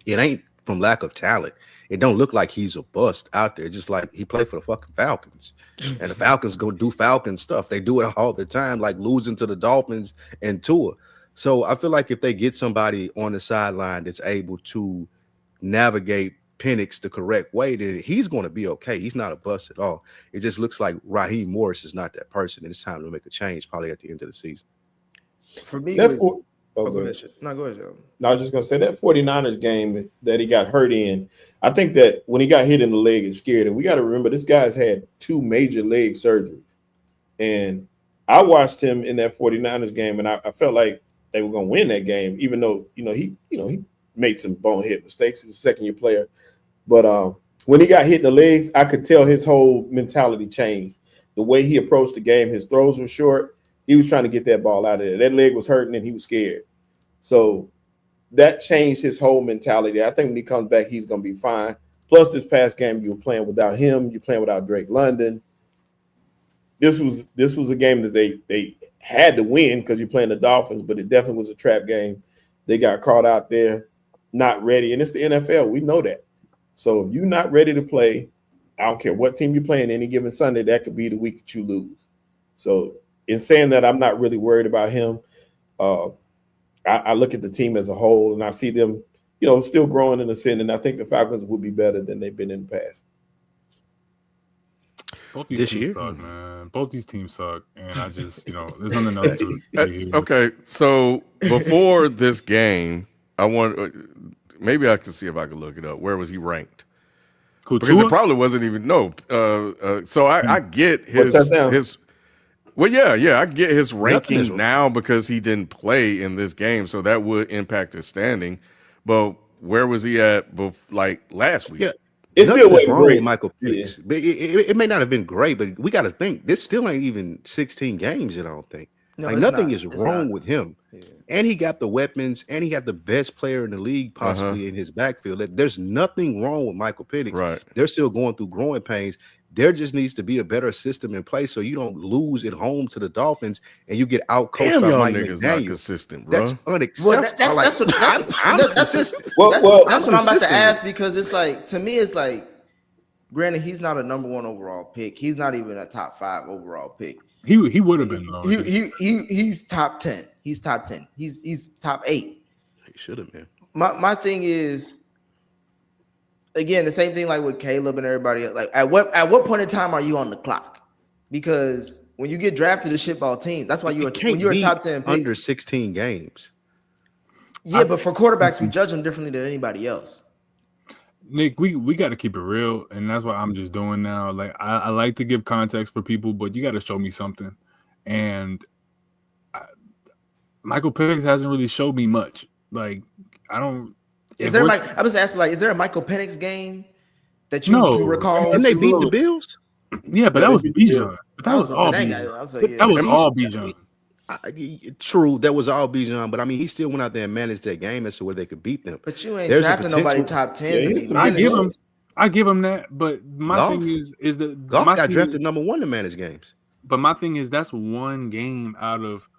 it ain't from lack of talent. It don't look like he's a bust out there. Just like he played for the fucking Falcons. And the Falcons go do Falcon stuff. They do it all the time, like losing to the Dolphins and Tua. So I feel like if they get somebody on the sideline that's able to navigate Penix the correct way, then he's going to be okay. He's not a bust at all. It just looks like Raheem Morris is not that person, and it's time to make a change probably at the end of the season. For me, Oh, Go good. ahead. No, go ahead, Joe. No, I was just going to say that 49ers game that he got hurt in, I think that when he got hit in the leg, it scared him. We got to remember this guy's had 2 major leg surgeries. And I watched him in that 49ers game, and I felt like they were going to win that game, even though, he made some bonehead mistakes. He's a second-year player. But when he got hit in the legs, I could tell his whole mentality changed. The way he approached the game, his throws were short. He was trying to get that ball out of there. That leg was hurting, and he was scared. So that changed his whole mentality. I think when he comes back, he's going to be fine. Plus, this past game, you were playing without him. You're playing without Drake London. This was a game that they had to win because you're playing the Dolphins, but it definitely was a trap game. They got caught out there, not ready, and it's the NFL. We know that. So if you're not ready to play, I don't care what team you're playing any given Sunday, that could be the week that you lose. So in saying that, I'm not really worried about him. I look at the team as a whole, and I see them, still growing and ascending. I think the Falcons will be better than they've been in the past. Both these teams suck, man. Both these teams suck, and I just, there's nothing else to do. Okay, so before this game, maybe I can see if I can look it up. Where was he ranked? Because it probably wasn't even so I get his. Well, yeah, I get his ranking now because he didn't play in this game, so that would impact his standing. But where was he at last week? Yeah. It's still way wrong great. with Michael Penix. Yeah. It may not have been great, but we got to think this still ain't even 16 games yet, I don't think. No, nothing is wrong with him. Yeah. And he got the weapons, and he got the best player in the league possibly in his backfield. There's nothing wrong with Michael Penix. Right. They're still going through growing pains. There just needs to be a better system in place so you don't lose at home to the Dolphins and you get out coached by Mike niggas McDaniels. Not consistent, bro. That's unacceptable. That's what I'm about to ask, because it's like, to me, it's like, granted, he's not a number 1 overall pick. He's not even a top 5 overall pick. He would have been though. He's top 10. He's top 10. He's top 8. He should have been. My thing is, again, the same thing like with Caleb and everybody else. Like, at what point in time are you on the clock? Because when you get drafted to shitball team, that's why you're a top 10 pick. Under 16 games. Yeah, but for quarterbacks, we judge them differently than anybody else. Nick, we got to keep it real, and that's what I'm just doing now. Like, I like to give context for people, but you got to show me something. And Michael Penix hasn't really showed me much. Like, I don't. I was asking, like, is there a Michael Penix game that you recall? Didn't they beat the Bills? Yeah, but that was Bijan. That was all Bijan. That was all Bijan. True, that was all Bijan, but I mean, he still went out there and managed that game as to where they could beat them. But you ain't drafting nobody top 10. Yeah, I give him that, but my thing is that Goff got drafted number 1 to manage games. But my thing is, that's one game out of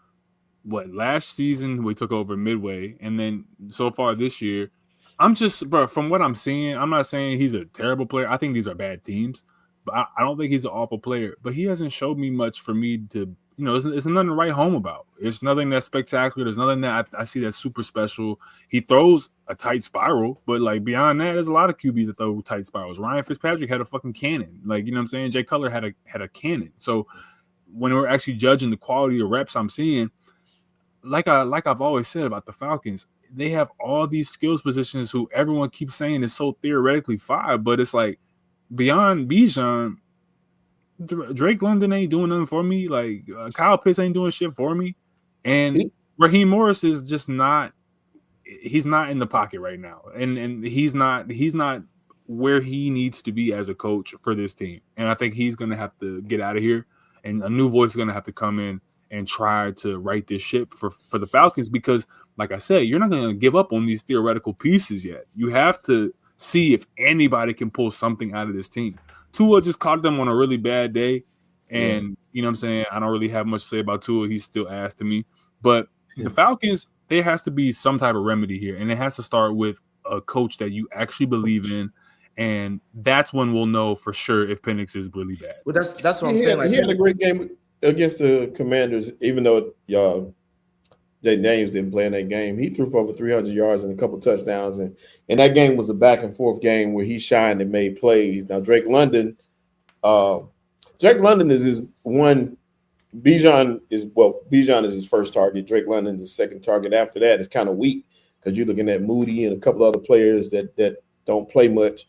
what, last season we took over midway, and then so far this year, I'm just, bro, from what I'm seeing, I'm not saying he's a terrible player. I think these are bad teams, but I don't think he's an awful player. But he hasn't showed me much for me to. It's nothing to write home about. It's nothing that's spectacular. There's nothing that I see that's super special. He throws a tight spiral, but like beyond that, there's a lot of QBs that throw tight spirals. Ryan Fitzpatrick had a fucking cannon. Like, you know what I'm saying? Jay Cutler had a cannon. So when we're actually judging the quality of reps I'm seeing, like I've always said about the Falcons, they have all these skills positions who everyone keeps saying is so theoretically 5, but it's like beyond Bijan, Drake London ain't doing nothing for me. Like, Kyle Pitts ain't doing shit for me. And Raheem Morris is just not – he's not in the pocket right now. And he's not where he needs to be as a coach for this team. And I think he's going to have to get out of here. And a new voice is going to have to come in and try to right this ship for the Falcons because, like I said, you're not going to give up on these theoretical pieces yet. You have to see if anybody can pull something out of this team. Tua just caught them on a really bad day, and you know what I'm saying? I don't really have much to say about Tua. He's still ass to me. But the Falcons, there has to be some type of remedy here, and it has to start with a coach that you actually believe in, and that's when we'll know for sure if Penix is really bad. Well, that's what I'm saying. He had a great game against the Commanders, even though Jay Daniels didn't play in that game. He threw for over 300 yards and a couple touchdowns, and that game was a back and forth game where he shined and made plays. Now Drake London is his one Bijan is his first target. Drake London is his second target. After that, it's kind of weak because you're looking at Moody and a couple other players that don't play much.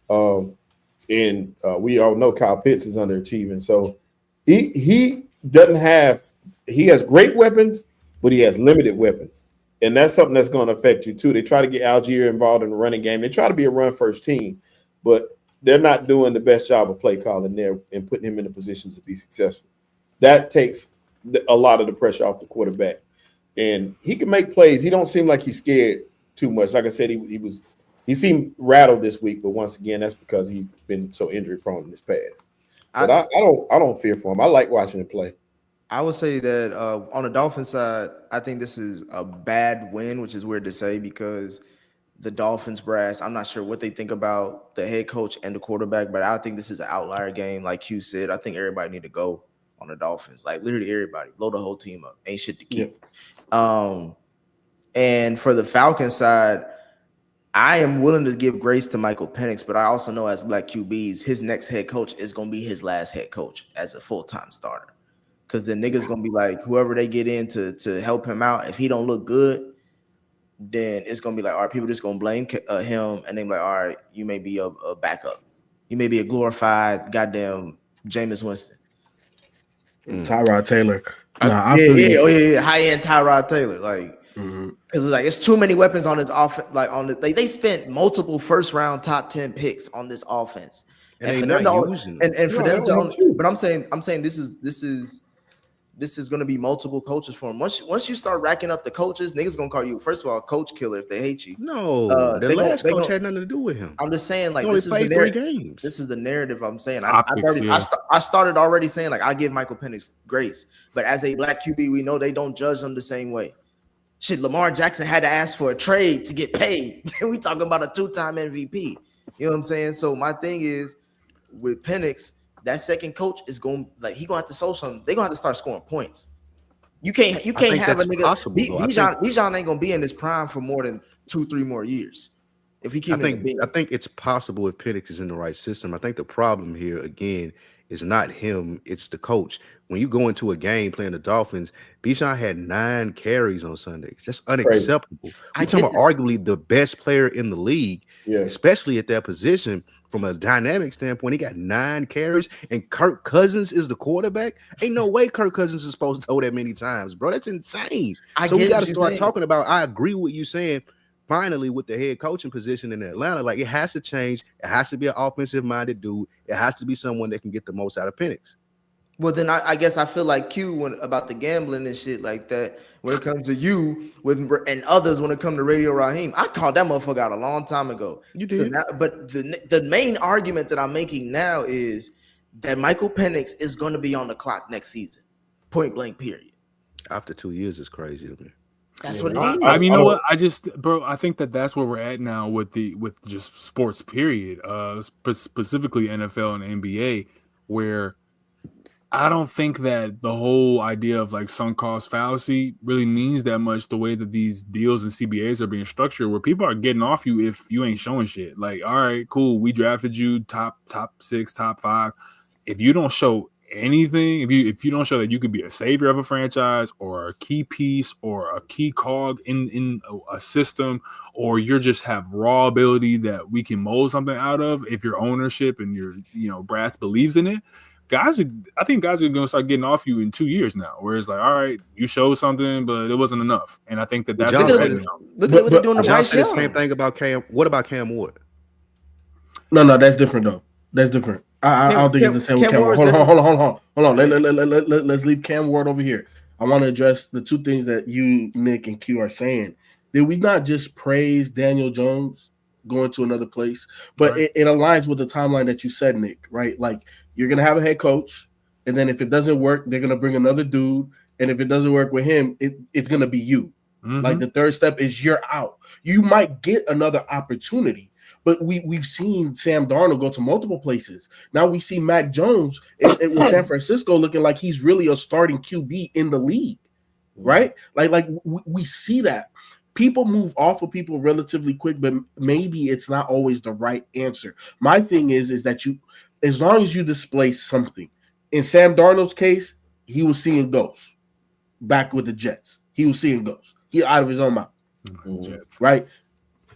And we all know Kyle Pitts is underachieving. So he has great weapons, but he has limited weapons. And that's something that's going to affect you too. They try to get Algier involved in the running game. They try to be a run-first team, but they're not doing the best job of play calling there and putting him in the positions to be successful. That takes a lot of the pressure off the quarterback. And he can make plays. He don't seem like he's scared too much. Like I said, he seemed rattled this week, but once again, that's because he's been so injury prone in his past. But I don't fear for him. I like watching him play. I would say that on the Dolphins side, I think this is a bad win, which is weird to say because the Dolphins brass, I'm not sure what they think about the head coach and the quarterback, but I think this is an outlier game. Like Q said, I think everybody need to go on the Dolphins. Like literally everybody, blow the whole team up. Ain't shit to keep. Yeah. And for the Falcons side, I am willing to give grace to Michael Penix, but I also know as Black QBs, his next head coach is going to be his last head coach as a full-time starter. Because the niggas going to be like, whoever they get in to help him out, if he don't look good, then it's going to be like, all right, people just going to blame him, and they're like, all right, you may be a backup. You may be a glorified goddamn Jameis Winston. Tyrod Taylor. High-end Tyrod Taylor. Like, because it's too many weapons on his offense. Like they spent multiple first-round top 10 picks on this offense, and for them to, but I'm saying this is going to be multiple coaches for him. Once you start racking up the coaches, niggas gonna call you first of all coach killer if they hate you. No, the last coach had nothing to do with him. I'm just saying like this is the narrative. This is the narrative I'm saying. I started already saying like I give Michael Penix grace, but as a Black QB, we know they don't judge them the same way. Shit, Lamar Jackson had to ask for a trade to get paid. We talking about a 2-time MVP. You know what I'm saying? So my thing is with Penix, that second coach is going he gonna have to show something. They're gonna have to start scoring points. You can't have a nigga. Bijan ain't gonna be in his prime for more than 2-3 more years. If he keeps, I think it's possible if Penix is in the right system. I think the problem here again is not him, it's the coach. When you go into a game playing the Dolphins, Bijan had 9 carries on Sundays. That's unacceptable. We're talking about arguably the best player in the league, especially at that position. From a dynamic standpoint, he got 9 carries, and Kirk Cousins is the quarterback. Ain't no way Kirk Cousins is supposed to throw that many times, bro. That's insane. So we got to start talking about. I agree with you saying. Finally, with the head coaching position in Atlanta, like it has to change. It has to be an offensive-minded dude. It has to be someone that can get the most out of Penix. Well, then I guess I feel like Q about the gambling and shit like that. When it comes to you and others, when it comes to Radio Raheem, I called that motherfucker out a long time ago. You did. So now, but the main argument that I'm making now is that Michael Penix is going to be on the clock next season, point blank. Period. After 2 years is crazy to me. That's what it is. I mean, you know what? I think that's where we're at now with just sports. Period. Specifically NFL and NBA, where I don't think that the whole idea of like sunk cost fallacy really means that much. The way that these deals and CBAs are being structured, where people are getting off you if you ain't showing shit. Like, all right, cool, we drafted you top 6, top 5. If you don't show anything, if you don't show that you could be a savior of a franchise or a key piece or a key cog in a system, or you're just have raw ability that we can mold something out of, if your ownership and your brass believes in it, I think guys are going to start getting off you in 2 years now, where it's like, all right, you showed something, but it wasn't enough. And I think that's look at what they're doing to Bryce Young. The same thing about Cam. What about Cam Ward? No, that's different though. That's different. I don't think it's the same with Cam Ward. Hold on. Let's leave Cam Ward over here. I want to address the two things that you, Nick, and Q are saying. Did we not just praise Daniel Jones going to another place? But right. it aligns with the timeline that you said, Nick, right? Like, you're going to have a head coach, and then if it doesn't work, they're going to bring another dude. And if it doesn't work with him, it's going to be you. Mm-hmm. Like, the third step is you're out. You might get another opportunity. But we've seen Sam Darnold go to multiple places. Now we see Mac Jones with San Francisco looking like he's really a starting QB in the league, right? Like we see that. People move off of people relatively quick, but maybe it's not always the right answer. My thing is that you, as long as you display something. In Sam Darnold's case, he was seeing ghosts back with the Jets. He was seeing ghosts. He out of his own mouth. Jets. Right?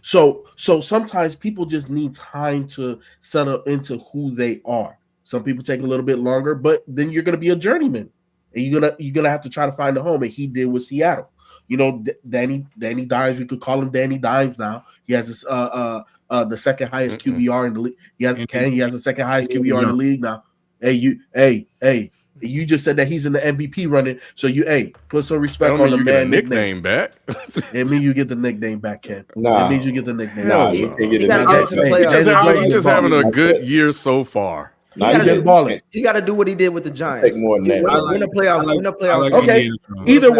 So sometimes people just need time to settle into who they are. Some people take a little bit longer, but then you're going to be a journeyman, and you're gonna have to try to find a home. And he did with Seattle. You know, Danny Dimes. We could call him Danny Dimes now. He has this, the second highest QBR in the league. He has the second highest QBR in the league now. Hey, you just said that he's in the MVP running. So put some respect on the man nickname back. It means you get the nickname back, Ken. Nah. It means you get the nickname. Nah, back. you can't get He the gotta nickname get to the back. playoffs. He's just having a good year so far. Nah, He's been balling. He got to do what he did with the Giants. Take more than that. Win a playoff. Okay. Either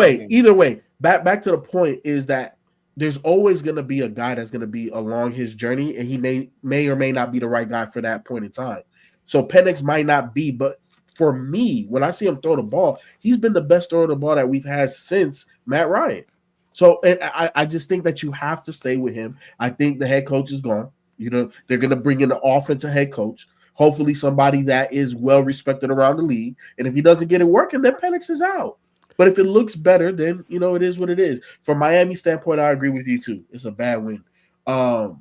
way, back to the point is that there's always going to be a guy that's going to be along his journey, and he may or may not be the right guy for that point in time. So Penix might not be, but for me, when I see him throw the ball, he's been the best thrower of the ball that we've had since Matt Ryan. So and I just think that you have to stay with him. I think the head coach is gone. You know, they're going to bring in an offensive head coach. Hopefully somebody that is well respected around the league. And if he doesn't get it working, then Penix is out. But if it looks better, then it is what it is. From Miami standpoint, I agree with you too. It's a bad win. And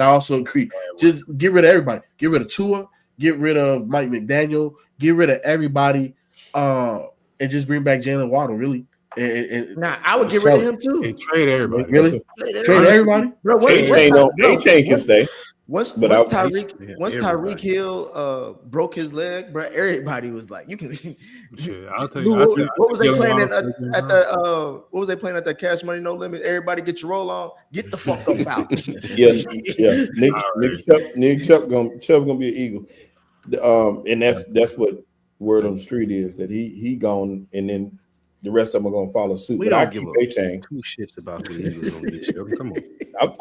I also agree. Just get rid of everybody. Get rid of Tua. Get rid of Mike McDaniel. Get rid of everybody. And just bring back Jalen Waddle. Really. I would get rid of him too. Hey, trade everybody. Really? Trade everybody. Bro, A-Chain can stay. Once Tyreek Hill broke his leg, bro, everybody was like, "You can." I'll tell you. What was they playing What was they playing at the Cash Money No Limit? Everybody get your roll on. Get the fuck up out. Yeah. Nick Chubb gonna be an Eagle, and that's what word on the street is, that he gone, and then the rest of them are gonna follow suit. We but don't I give keep A-Chain. two shits about the Eagles on this show. Come on.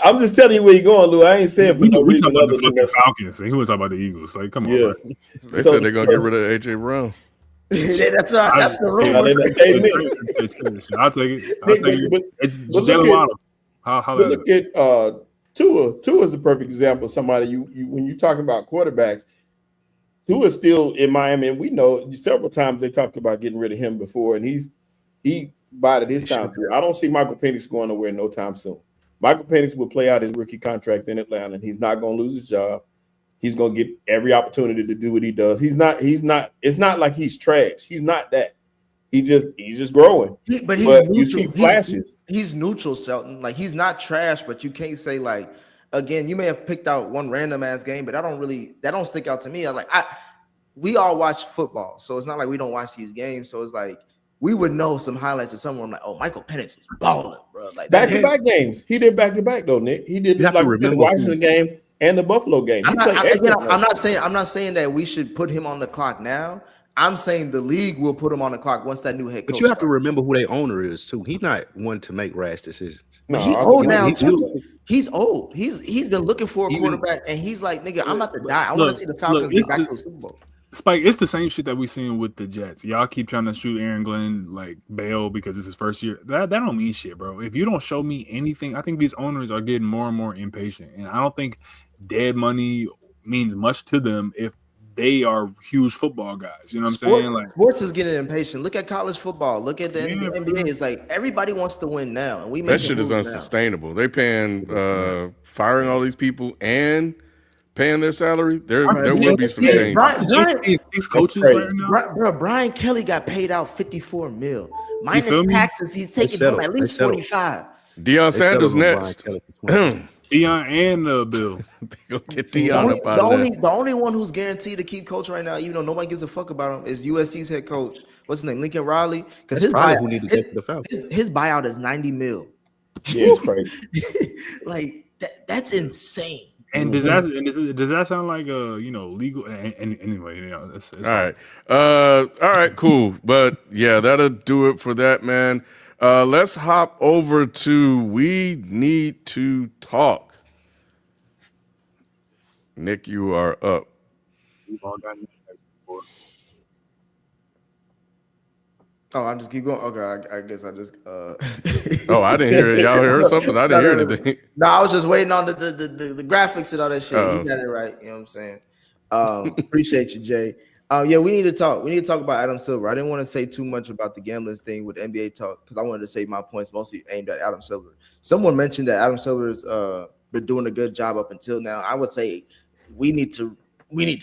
I'm just telling you where you're going, Lou. I ain't saying for no we reason talking about other the than fucking that. Falcons, and he was talking about the Eagles. Like, come on, Yeah. bro. They said they're gonna get rid of AJ Brown. That's the rumor. I'll take it. But It's look Jalen at- Waddle. How But look at Tua. Tua is the perfect example of somebody you when you're talking about quarterbacks. Tua is still in Miami, and we know several times they talked about getting rid of him before, and he bided his time through. I don't see Michael Penix going nowhere no time soon. Michael Penix will play out his rookie contract in Atlanta, and he's not going to lose his job. He's going to get every opportunity to do what he does. He's not. It's not like he's trash. He's not that. He's just growing. But he's neutral. You see flashes. He's neutral, Shelton. Like, he's not trash, but you can't say, like, again, you may have picked out one random ass game, but that don't stick out to me. We all watch football, so it's not like we don't watch these games. So it's like we would know some highlights of someone like, oh, Michael Penix was balling, bro. Like Back-to-back games. He did back-to-back though, Nick. He did like the Washington game and the Buffalo game. I'm not saying that we should put him on the clock now. I'm saying the league will put him on the clock once that new head coach. But you have to remember who their owner is too. He's not one to make rash decisions. No, he's old now too. He's old. He's been looking for a quarterback, and he's like, nigga, I'm about to die. I want to see the Falcons get back to the Super Bowl. Spike, it's the same shit that we seen with the Jets. Y'all keep trying to shoot Aaron Glenn like bail because it's his first year. That don't mean shit, bro. If you don't show me anything, I think these owners are getting more and more impatient, and I don't think dead money means much to them if they are huge football guys. You know what I'm saying? Like, sports is getting impatient. Look at college football. Look at the NBA. It's like everybody wants to win now, and we make that shit is unsustainable. They paying firing all these people and paying their salary. There will be some change. These coaches right now, bro. Brian Kelly got paid out $54 million minus taxes. He's taking home at least 45. Deion Sanders next. Deion and Bill. They gonna get Deion up out of there. The only one who's guaranteed to keep coach right now, even though nobody gives a fuck about him, is USC's head coach. What's his name? Lincoln Riley. Because his buyout is $90 million. Yeah, it's crazy. Like that's insane. And does that sound like legal? And anyway, that's all right, cool. But yeah, that'll do it for that, man. Let's hop over to We Need to Talk. Nick, you are up. We've all gotten that before. Oh, I just keep going. Okay, I guess I just. Oh, I didn't hear it. Y'all heard something? I didn't hear anything. No, I was just waiting on the graphics and all that shit. Uh-oh. You got it right. You know what I'm saying? Appreciate you, Jay. Yeah, we need to talk. We need to talk about Adam Silver. I didn't want to say too much about the gambling thing with NBA talk because I wanted to say my points mostly aimed at Adam Silver. Someone mentioned that Adam Silver's been doing a good job up until now. I would say we need to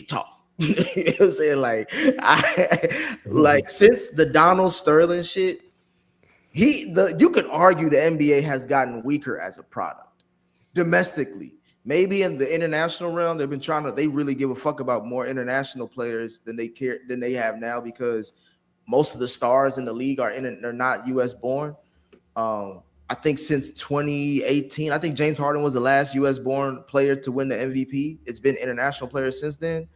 talk. You know what I'm saying? Like since the Donald Sterling shit, you could argue the NBA has gotten weaker as a product domestically. Maybe in the international realm, they really give a fuck about more international players than they have now because most of the stars in the league are not US born. I think since 2018, I think James Harden was the last US born player to win the MVP. It's been international players since then.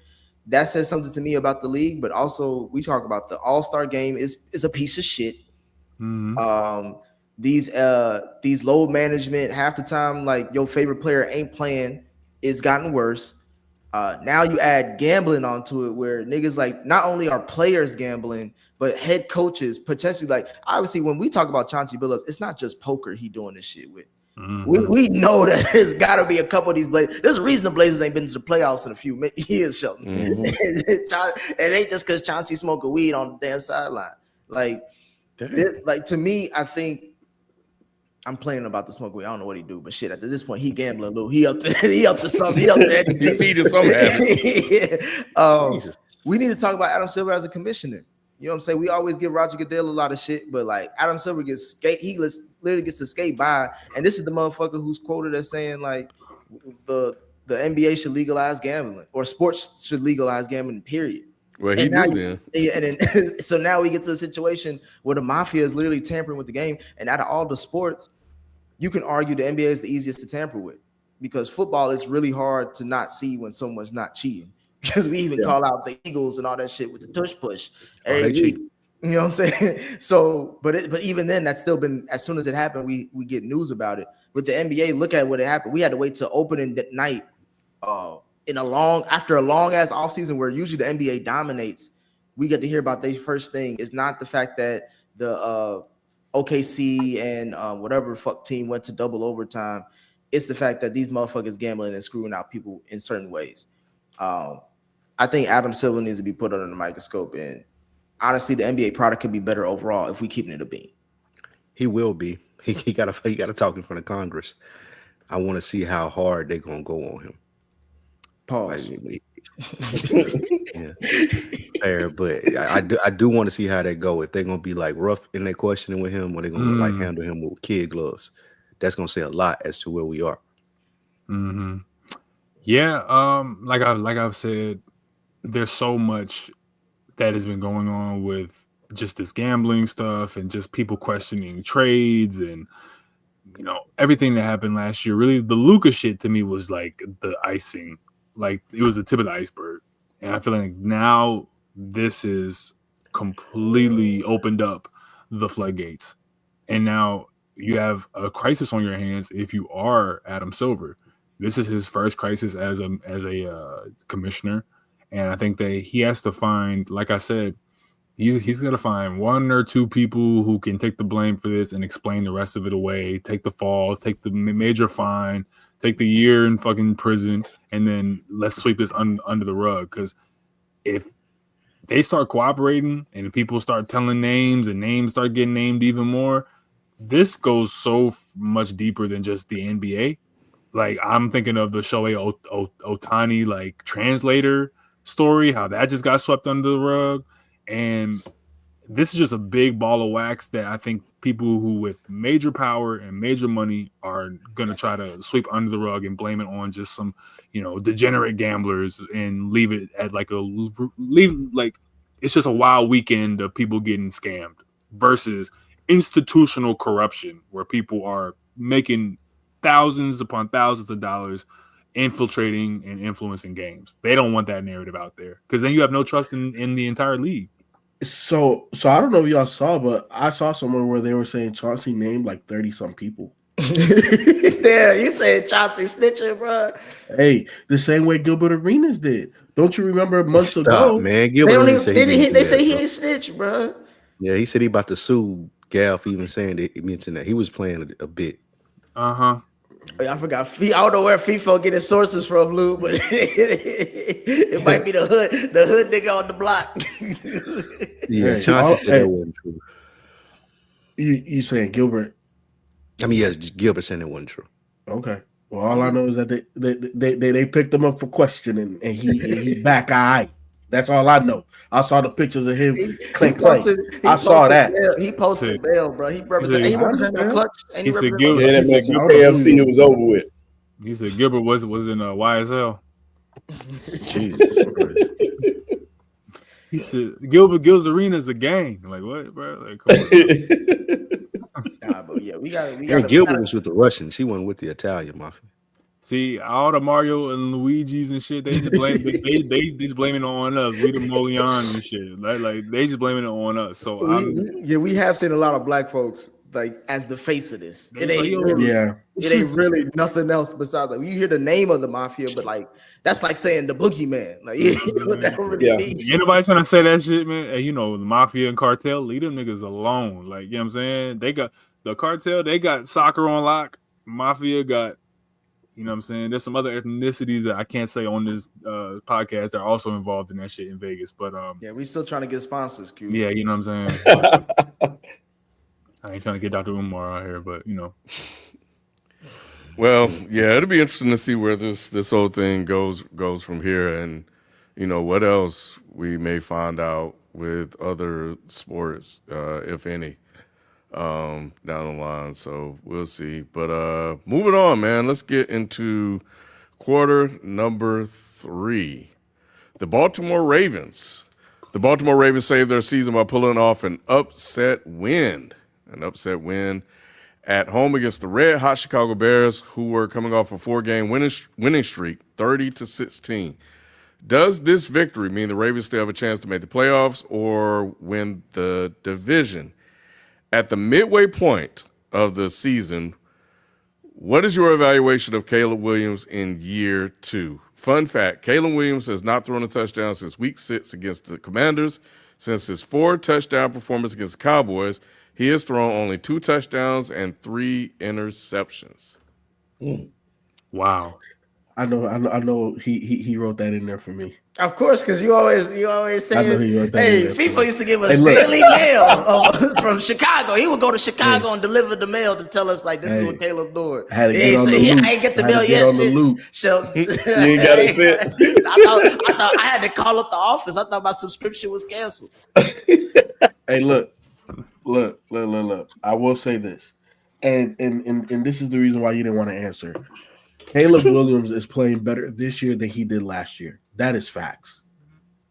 That says something to me about the league, but also we talk about the All-Star game is a piece of shit. Mm-hmm. These load management, half the time, like your favorite player ain't playing, it's gotten worse. Now you add gambling onto it where niggas like not only are players gambling, but head coaches potentially like obviously when we talk about Chauncey Billups, it's not just poker he doing this shit with. Mm-hmm. We know that there's got to be a couple of these Blazers. There's a reason the Blazers ain't been to the playoffs in a few years, Shelton. Mm-hmm. It ain't just because Chauncey smoking weed on the damn sideline. Like to me, I think I'm playing about the smoke weed. I don't know what he do, but shit, at this point, he gambling a little. He up to something. He up to he feeding some habit. We need to talk about Adam Silver as a commissioner. You know what I'm saying? We always give Roger Goodell a lot of shit, but like Adam Silver literally gets to skate by. And this is the motherfucker who's quoted as saying like the NBA should legalize gambling or sports should legalize gambling, period. Well, So now we get to a situation where the mafia is literally tampering with the game. And out of all the sports, you can argue the NBA is the easiest to tamper with because football is really hard to not see when someone's not cheating. Because we even call out the Eagles and all that shit with the tush push every week. You know what I'm saying? So, but even then, that's still been as soon as it happened, we get news about it. With the NBA, look at what it happened. We had to wait till opening night after a long ass offseason where usually the NBA dominates. We get to hear about their first thing. It's not the fact that the OKC and whatever fuck team went to double overtime. It's the fact that these motherfuckers gambling and screwing out people in certain ways. I think Adam Silver needs to be put under the microscope, and honestly, the NBA product could be better overall if we keep it a bean. He will be. He got to talk in front of Congress. I want to see how hard they're gonna go on him. Pause. Yeah, fair, but I do want to see how they go. If they're gonna be like rough in their questioning with him, or they're gonna like handle him with kid gloves. That's gonna say a lot as to where we are. Mm-hmm. Yeah, like I've said, there's so much that has been going on with just this gambling stuff and just people questioning trades and everything that happened last year. Really, the Luka shit to me was like the icing, like it was the tip of the iceberg. And I feel like now this is completely opened up the floodgates, and now you have a crisis on your hands if you are Adam Silver. This is his first crisis as a commissioner. And I think that he has to find, like I said, he's going to find one or two people who can take the blame for this and explain the rest of it away, take the fall, take the major fine, take the year in fucking prison, and then let's sweep this under the rug. Because if they start cooperating and people start telling names and names start getting named even more, this goes so much deeper than just the NBA. Like, I'm thinking of the Shohei Ohtani, like, translator story, how that just got swept under the rug. And this is just a big ball of wax that I think people who with major power and major money are going to try to sweep under the rug and blame it on just some, degenerate gamblers and leave it at it's just a wild weekend of people getting scammed versus institutional corruption where people are making thousands upon thousands of dollars infiltrating and influencing games. They don't want that narrative out there because then you have no trust in the entire league. So I don't know if y'all saw, but I saw somewhere where they were saying Chauncey named like 30-some people. Damn, you said Chauncey snitching, bro. Hey, the same way Gilbert Arenas did. Don't you remember months ago? Man, Gilbert they say he ain't snitch, bro. Yeah, he said he about to sue Gal for even saying that he mentioned that. He was playing a bit. Uh-huh. I forgot. I don't know where FIFO get his sources from, Lou, but it might be the hood nigga on the block. Yeah, Hey, Chauncey said that wasn't true. You saying Gilbert? I mean, yes, Gilbert said that wasn't true. Okay. Well, all I know is that they picked him up for questioning, and he back eye. That's all I know. I saw the pictures of him. I saw that. He posted bail, bro. He represented the clutch. And He said Yeah, Gilbert. that makes KFC. It was over with. He said Gilbert was in YSL. Jesus Christ. He said Gil's Arena's a gang. Like what, bro? Like, come on. Nah, but yeah, we got. Gilbert was with the Russians. He wasn't with the Italian mafia. See, all the Mario and Luigi's and shit, they just blame they just blaming it on us. We the Molians and shit. Like they just blaming it on us. So we have seen a lot of black folks like as the face of this. It ain't really nothing else besides like you hear the name of the mafia, but like that's like saying the boogeyman. Like that really means. Anybody trying to say that shit, man? Hey, the mafia and cartel, leave them niggas alone. Like, you know what I'm saying? They got the cartel, they got soccer on lock. Mafia got, you know what I'm saying? There's some other ethnicities that I can't say on this podcast that are also involved in that shit in Vegas. But we still trying to get sponsors, Q. Yeah, you know what I'm saying? I ain't trying to get Dr. Umar out here, but Well, yeah, it'll be interesting to see where this whole thing goes from here, and what else we may find out with other sports, if any, down the line. So we'll see. But moving on, man, let's get into quarter number 3. The Baltimore Ravens. The Baltimore Ravens saved their season by pulling off an upset win. At home against the red-hot Chicago Bears, who were coming off a 4-game winning streak, 30-16. Does this victory mean the Ravens still have a chance to make the playoffs or win the division? At the midway point of the season, what is your evaluation of Caleb Williams in year 2? Fun fact, Caleb Williams has not thrown a touchdown since week 6 against the Commanders. Since his 4-touchdown performance against the Cowboys, he has thrown only 2 touchdowns and 3 interceptions. Wow. I know he wrote that in there for me. Of course, because you always say, hey, FIFA used to give us daily mail from Chicago. He would go to Chicago and deliver the mail to tell us, like, this is what Caleb doing. I ain't get the mail yet. You ain't got it set. I thought I had to call up the office. I thought my subscription was canceled. Hey, look. I will say this, and this is the reason why you didn't want to answer. Caleb Williams is playing better this year than he did last year. That is facts.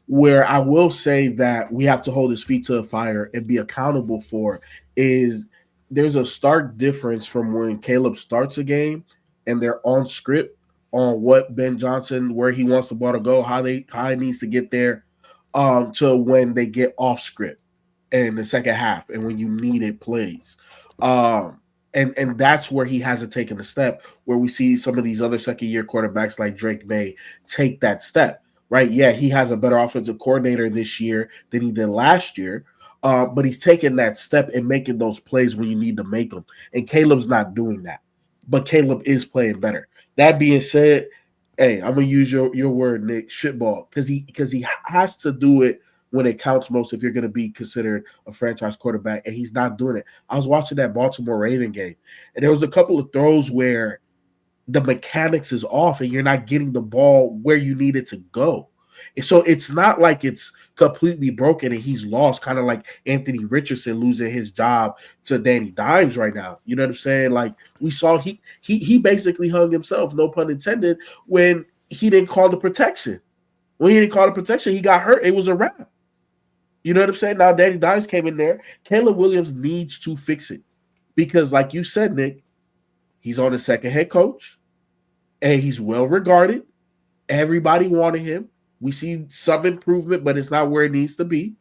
Where I will say that we have to hold his feet to the fire and be accountable for is there's a stark difference from when Caleb starts a game and they're on script on what Ben Johnson, where he wants the ball to go, how he needs to get there, to when they get off script in the second half and when you need it plays. And that's where he hasn't taken a step, where we see some of these other second-year quarterbacks like Drake May take that step, right? Yeah, he has a better offensive coordinator this year than he did last year, but he's taking that step and making those plays when you need to make them. And Caleb's not doing that, but Caleb is playing better. That being said, hey, I'm going to use your word, Nick, shitball, because he has to do it when it counts most if you're going to be considered a franchise quarterback, and he's not doing it. I was watching that Baltimore Raven game, and there was a couple of throws where the mechanics is off and you're not getting the ball where you need it to go. And so it's not like it's completely broken and he's lost, kind of like Anthony Richardson losing his job to Danny Dimes right now. You know what I'm saying? Like we saw he basically hung himself, no pun intended, when he didn't call the protection. When he didn't call the protection, he got hurt. It was a wrap. You know what I'm saying? Now Danny Dimes came in there. Caleb Williams needs to fix it because, like you said, Nick, he's on his second head coach, and he's well regarded. Everybody wanted him. We see some improvement, but it's not where it needs to be.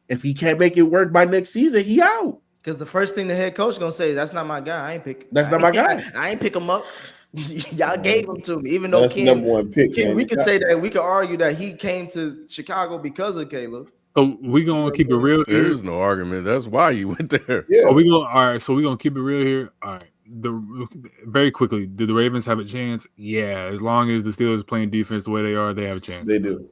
If he can't make it work by next season, he out. Because the first thing the head coach gonna say is, "That's not my guy. I ain't pick. That's not my guy. I ain't pick him up. Y'all gave him to me, even though that's number one pick. We could say that we could argue that he came to Chicago because of Caleb." So we gonna keep it real here. There's no argument. That's why you went there. Yeah. Are we gonna all right? So we gonna keep it real here. All right. very quickly, do the Ravens have a chance? Yeah, as long as the Steelers playing defense the way they are, they have a chance. They do.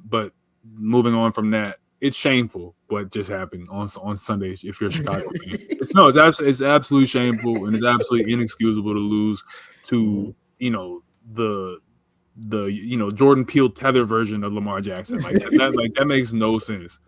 But moving on from that, it's shameful what just happened on Sunday. If you're a Chicago fan, it's absolutely shameful, and it's absolutely inexcusable to lose to the Jordan Peele tether version of Lamar Jackson. Like that makes no sense.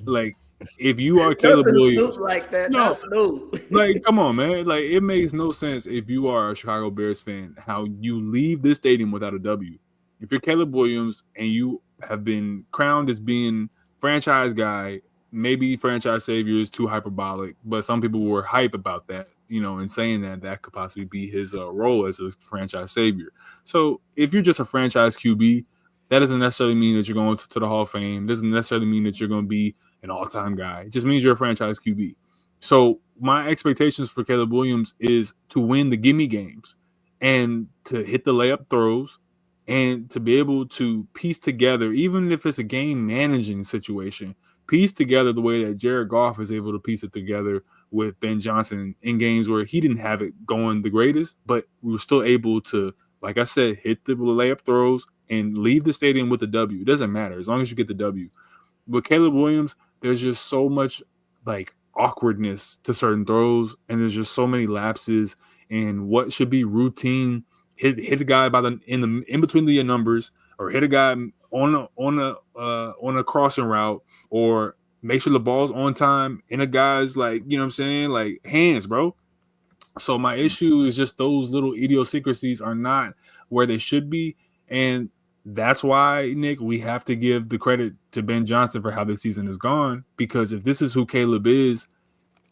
Like, if you are Caleb Williams, like that, that's Snoop. Like, come on, man. Like, it makes no sense if you are a Chicago Bears fan how you leave this stadium without a W. If you're Caleb Williams and you have been crowned as being franchise guy, maybe franchise savior is too hyperbolic, but some people were hype about that, and saying that could possibly be his role as a franchise savior. So if you're just a franchise QB, that doesn't necessarily mean that you're going to the Hall of Fame. It doesn't necessarily mean that you're going to be an all-time guy. It just means you're a franchise QB. So my expectations for Caleb Williams is to win the gimme games and to hit the layup throws and to be able to piece together, even if it's a game managing situation, piece together the way that Jared Goff is able to piece it together with Ben Johnson in games where he didn't have it going the greatest, but we were still able to, like I said, hit the layup throws and leave the stadium with a W. It doesn't matter as long as you get the W. With Caleb Williams, there's just so much like awkwardness to certain throws, and there's just so many lapses and what should be routine. Hit a guy in between the numbers, or hit a guy on a crossing route, or make sure the ball's on time in a guy's like hands, bro. So my issue is just those little idiosyncrasies are not where they should be, and that's why, Nick, we have to give the credit to Ben Johnson for how this season has gone, because if this is who Caleb is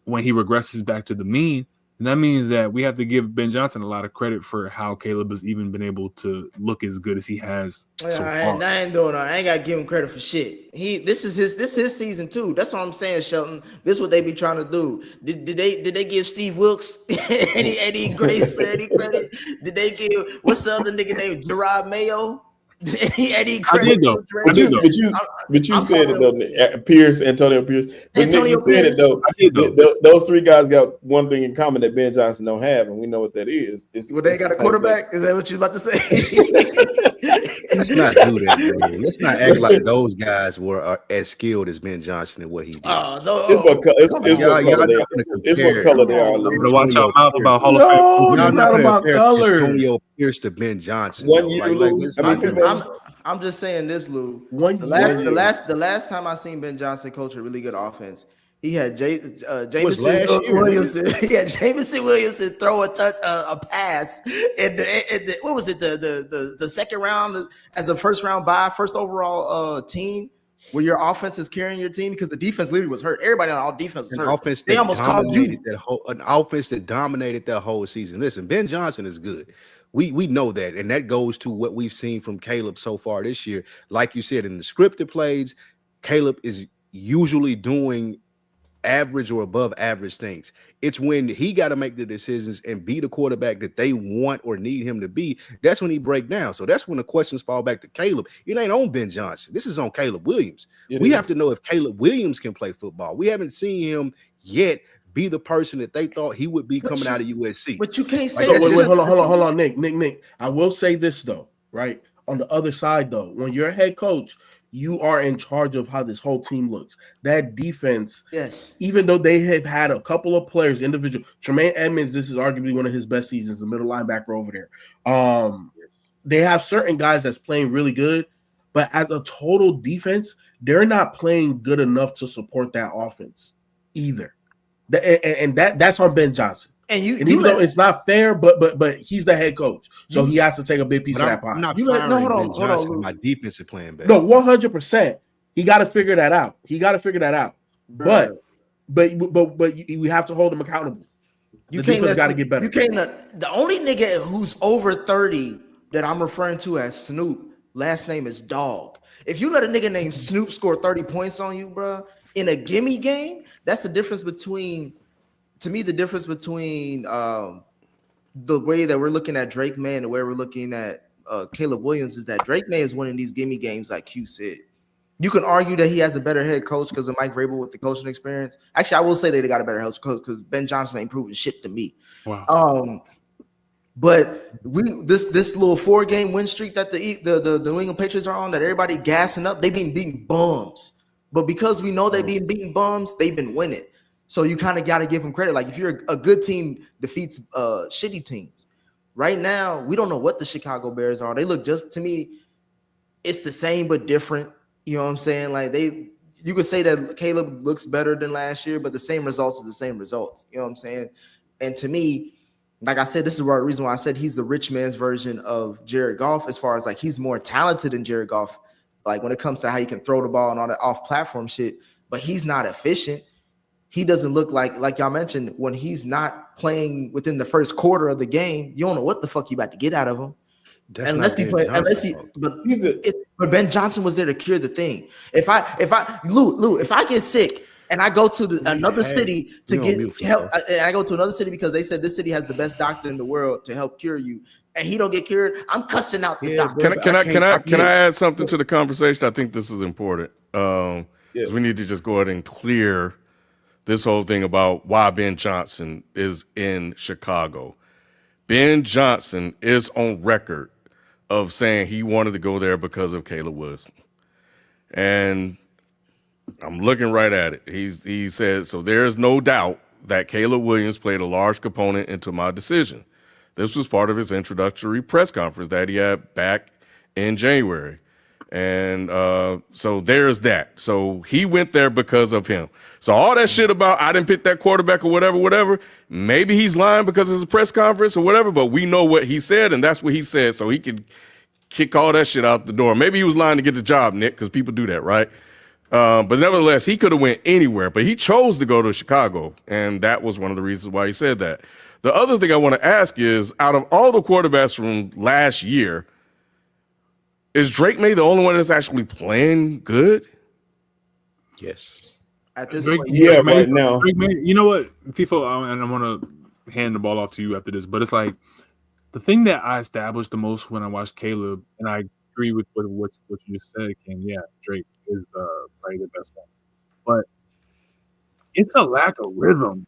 when he regresses back to the mean, then that means that we have to give Ben Johnson a lot of credit for how Caleb has even been able to look as good as he has. I ain't doing it. I ain't got to give him credit for shit. This is his season too. That's what I'm saying, Shelton. This is what they be trying to do. Did they give Steve Wilkes any grace, any credit? Did they give what's the other nigga name? Gerard Mayo? Eddie Credit. But you said it though, Pierce, Antonio Pierce. But Nick, you said it though. Those three guys got one thing in common that Ben Johnson don't have, and we know what that is. They got a quarterback. Is that what you about to say? Let's not do that, man. Let's not act like those guys were as skilled as Ben Johnson and what he did. It's what color they are. Watch out mouth about Hall of Fame. Y'all not about color. Antonio Pierce to Ben Johnson. I'm just saying this, Lou. The last time I seen Ben Johnson coach a really good offense, he had Jameson Williamson. He had Jameson Williamson throw a pass in the what was it, the second round as a first overall team, where your offense is carrying your team because the defense literally was hurt. Everybody on all defense was hurt. They almost called you an offense that dominated that whole season. Listen, Ben Johnson is good. We know that, and that goes to what we've seen from Caleb so far this year. Like you said, in the scripted plays, Caleb is usually doing average or above average things. It's when he got to make the decisions and be the quarterback that they want or need him to be. That's when he break down. So that's when the questions fall back to Caleb. It ain't on Ben Johnson. This is on Caleb Williams. We have to know if Caleb Williams can play football. We haven't seen him yet be the person that they thought he would be coming out of USC. But you can't say wait, hold on, Nick. I will say this though, right? On the other side though, when you're a head coach, you are in charge of how this whole team looks. That defense, yes, even though they have had a couple of players, individual, Tremaine Edmonds, this is arguably one of his best seasons, the middle linebacker over there. They have certain guys that's playing really good, but as a total defense, they're not playing good enough to support that offense either. And that's on Ben Johnson. And even though it's not fair, but he's the head coach, so he has to take a big piece of that pie. I'm not hold on. My defense is playing better. No, 100%. He got to figure that out. But we have to hold him accountable. The defense got to get better. The only nigga who's over 30 that I'm referring to as Snoop, last name is Dog. If you let a nigga named Snoop score 30 points on you, bro, in a gimme game, that's the difference between. To me, the difference between the way that we're looking at Drake May and the way we're looking at Caleb Williams is that Drake May is winning these gimme games, like Q said. You can argue that he has a better head coach because of Mike Vrabel with the coaching experience. Actually, I will say they got a better head coach because Ben Johnson ain't proven shit to me. Wow. But this little 4-game win streak that the New England Patriots are on, that everybody gassing up, they've been beating bums. But because we know they've been beating bums, they've been winning. So you kind of got to give them credit. Like if you're a good team defeats shitty teams. Right now, we don't know what the Chicago Bears are. They look just, to me, it's the same but different. You know what I'm saying? Like you could say that Caleb looks better than last year, but the same results is the same results. You know what I'm saying? And to me, like I said, this is the reason why I said he's the rich man's version of Jared Goff, as far as like he's more talented than Jared Goff, like when it comes to how he can throw the ball and all that off-platform shit, but he's not efficient. He doesn't look like y'all mentioned, when he's not playing within the first quarter of the game, you don't know what the fuck you about to get out of him. But Ben Johnson was there to cure the thing. If I get sick and I go to another city to get help, and I go to another city because they said this city has the best doctor in the world to help cure you, and he don't get cured, I'm cussing out the doctor. Can I add something to the conversation? I think this is important. Because we need to just go ahead and clear this whole thing about why Ben Johnson is in Chicago. Ben Johnson is on record of saying he wanted to go there because of Caleb Williams. And I'm looking right at it. He said, so there's no doubt that Caleb Williams played a large component into my decision. This was part of his introductory press conference that he had back in January. And so there's that. So he went there because of him. So all that shit about I didn't pick that quarterback or whatever, maybe he's lying because it's a press conference or whatever, but we know what he said, and that's what he said, so he could kick all that shit out the door. Maybe he was lying to get the job, Nick, because people do that, right? But nevertheless, he could have went anywhere, but he chose to go to Chicago, and that was one of the reasons why he said that. The other thing I want to ask is, out of all the quarterbacks from last year, is Drake May the only one that's actually playing good? Yes. At this Drake, point, right now. Drake May, you know what, FIFO, and I want to hand the ball off to you after this, but it's like the thing that I established the most when I watched Caleb, and I agree with what you just said, Ken. Yeah, Drake is probably the best one, but it's a lack of rhythm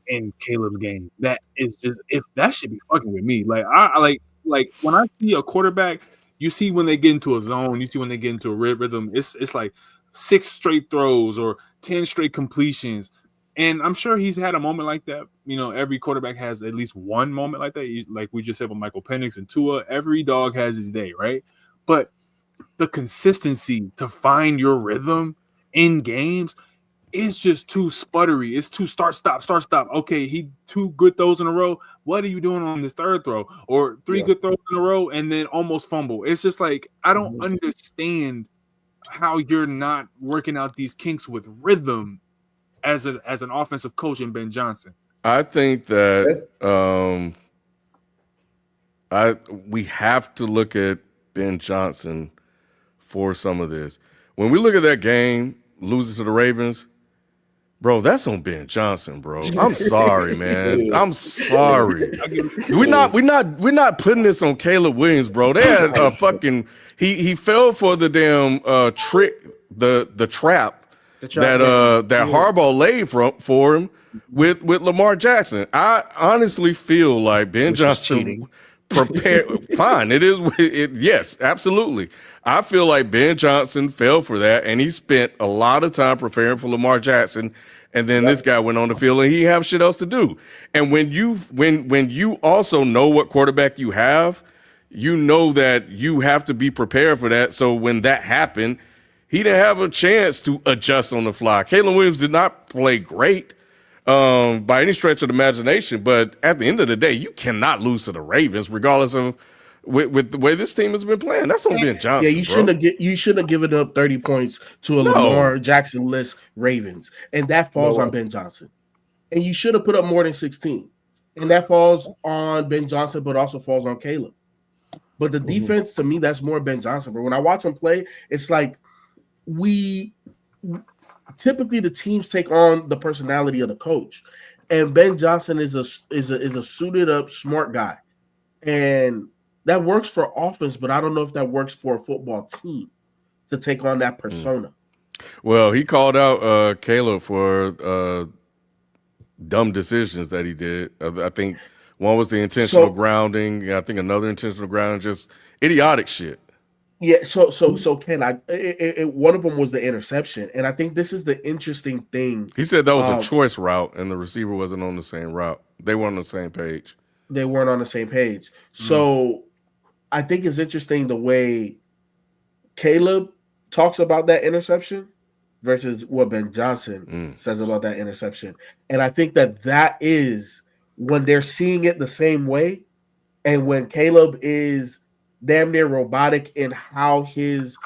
in Caleb's game that is just, if that should be fucking with me. Like I like when I see a quarterback. You see when they get into a zone, you see when they get into a rhythm, it's like 6 straight throws or 10 straight completions. And I'm sure he's had a moment like that. You know, every quarterback has at least one moment like that. Like we just said with Michael Penix and Tua, every dog has his day, right? But the consistency to find your rhythm in games is just too sputtery. It's too start, stop. Okay, he 2 good throws in a row. What are you doing on this third throw? Or 3 good throws in a row and then almost fumble. It's just like, I don't understand how you're not working out these kinks with rhythm as an offensive coach in Ben Johnson. I think that we have to look at Ben Johnson for some of this. When we look at that game, losing to the Ravens, bro, that's on Ben Johnson, bro. I'm sorry, man. I'm sorry. We're not putting this on Caleb Williams, bro. They had a fucking he fell for the damn trick, the trap that Harbaugh laid for him with Lamar Jackson. I honestly feel like Ben Johnson prepared. Fine, it is. Yes, absolutely. I feel like Ben Johnson fell for that, and he spent a lot of time preparing for Lamar Jackson, and then this guy went on the field, and he have shit else to do. And when you also know what quarterback you have, you know that you have to be prepared for that. So when that happened, he didn't have a chance to adjust on the fly. Caleb Williams did not play great by any stretch of the imagination, but at the end of the day, you cannot lose to the Ravens, regardless of with the way this team has been playing. That's on Ben Johnson. Yeah, you shouldn't have given up 30 points to a Lamar Jackson-less Ravens, and that falls on Ben Johnson. And you should have put up more than 16, and that falls on Ben Johnson, but also falls on Caleb. But the defense, to me, that's more Ben Johnson. But when I watch him play, it's like typically the teams take on the personality of the coach, and Ben Johnson is a suited up smart guy, and that works for offense, but I don't know if that works for a football team. to take on that persona. Well, he called out Caleb for dumb decisions that he did. I think one was the intentional grounding. I think another intentional grounding, just idiotic shit. Yeah, so Ken, one of them was the interception, and I think this is the interesting thing. He said that was a choice route, and the receiver wasn't on the same route. They weren't on the same page. They weren't on the same page. So I think it's interesting the way Caleb talks about that interception versus what Ben Johnson says about that interception, and I think that is when they're seeing it the same way, and when Caleb is damn near robotic in how his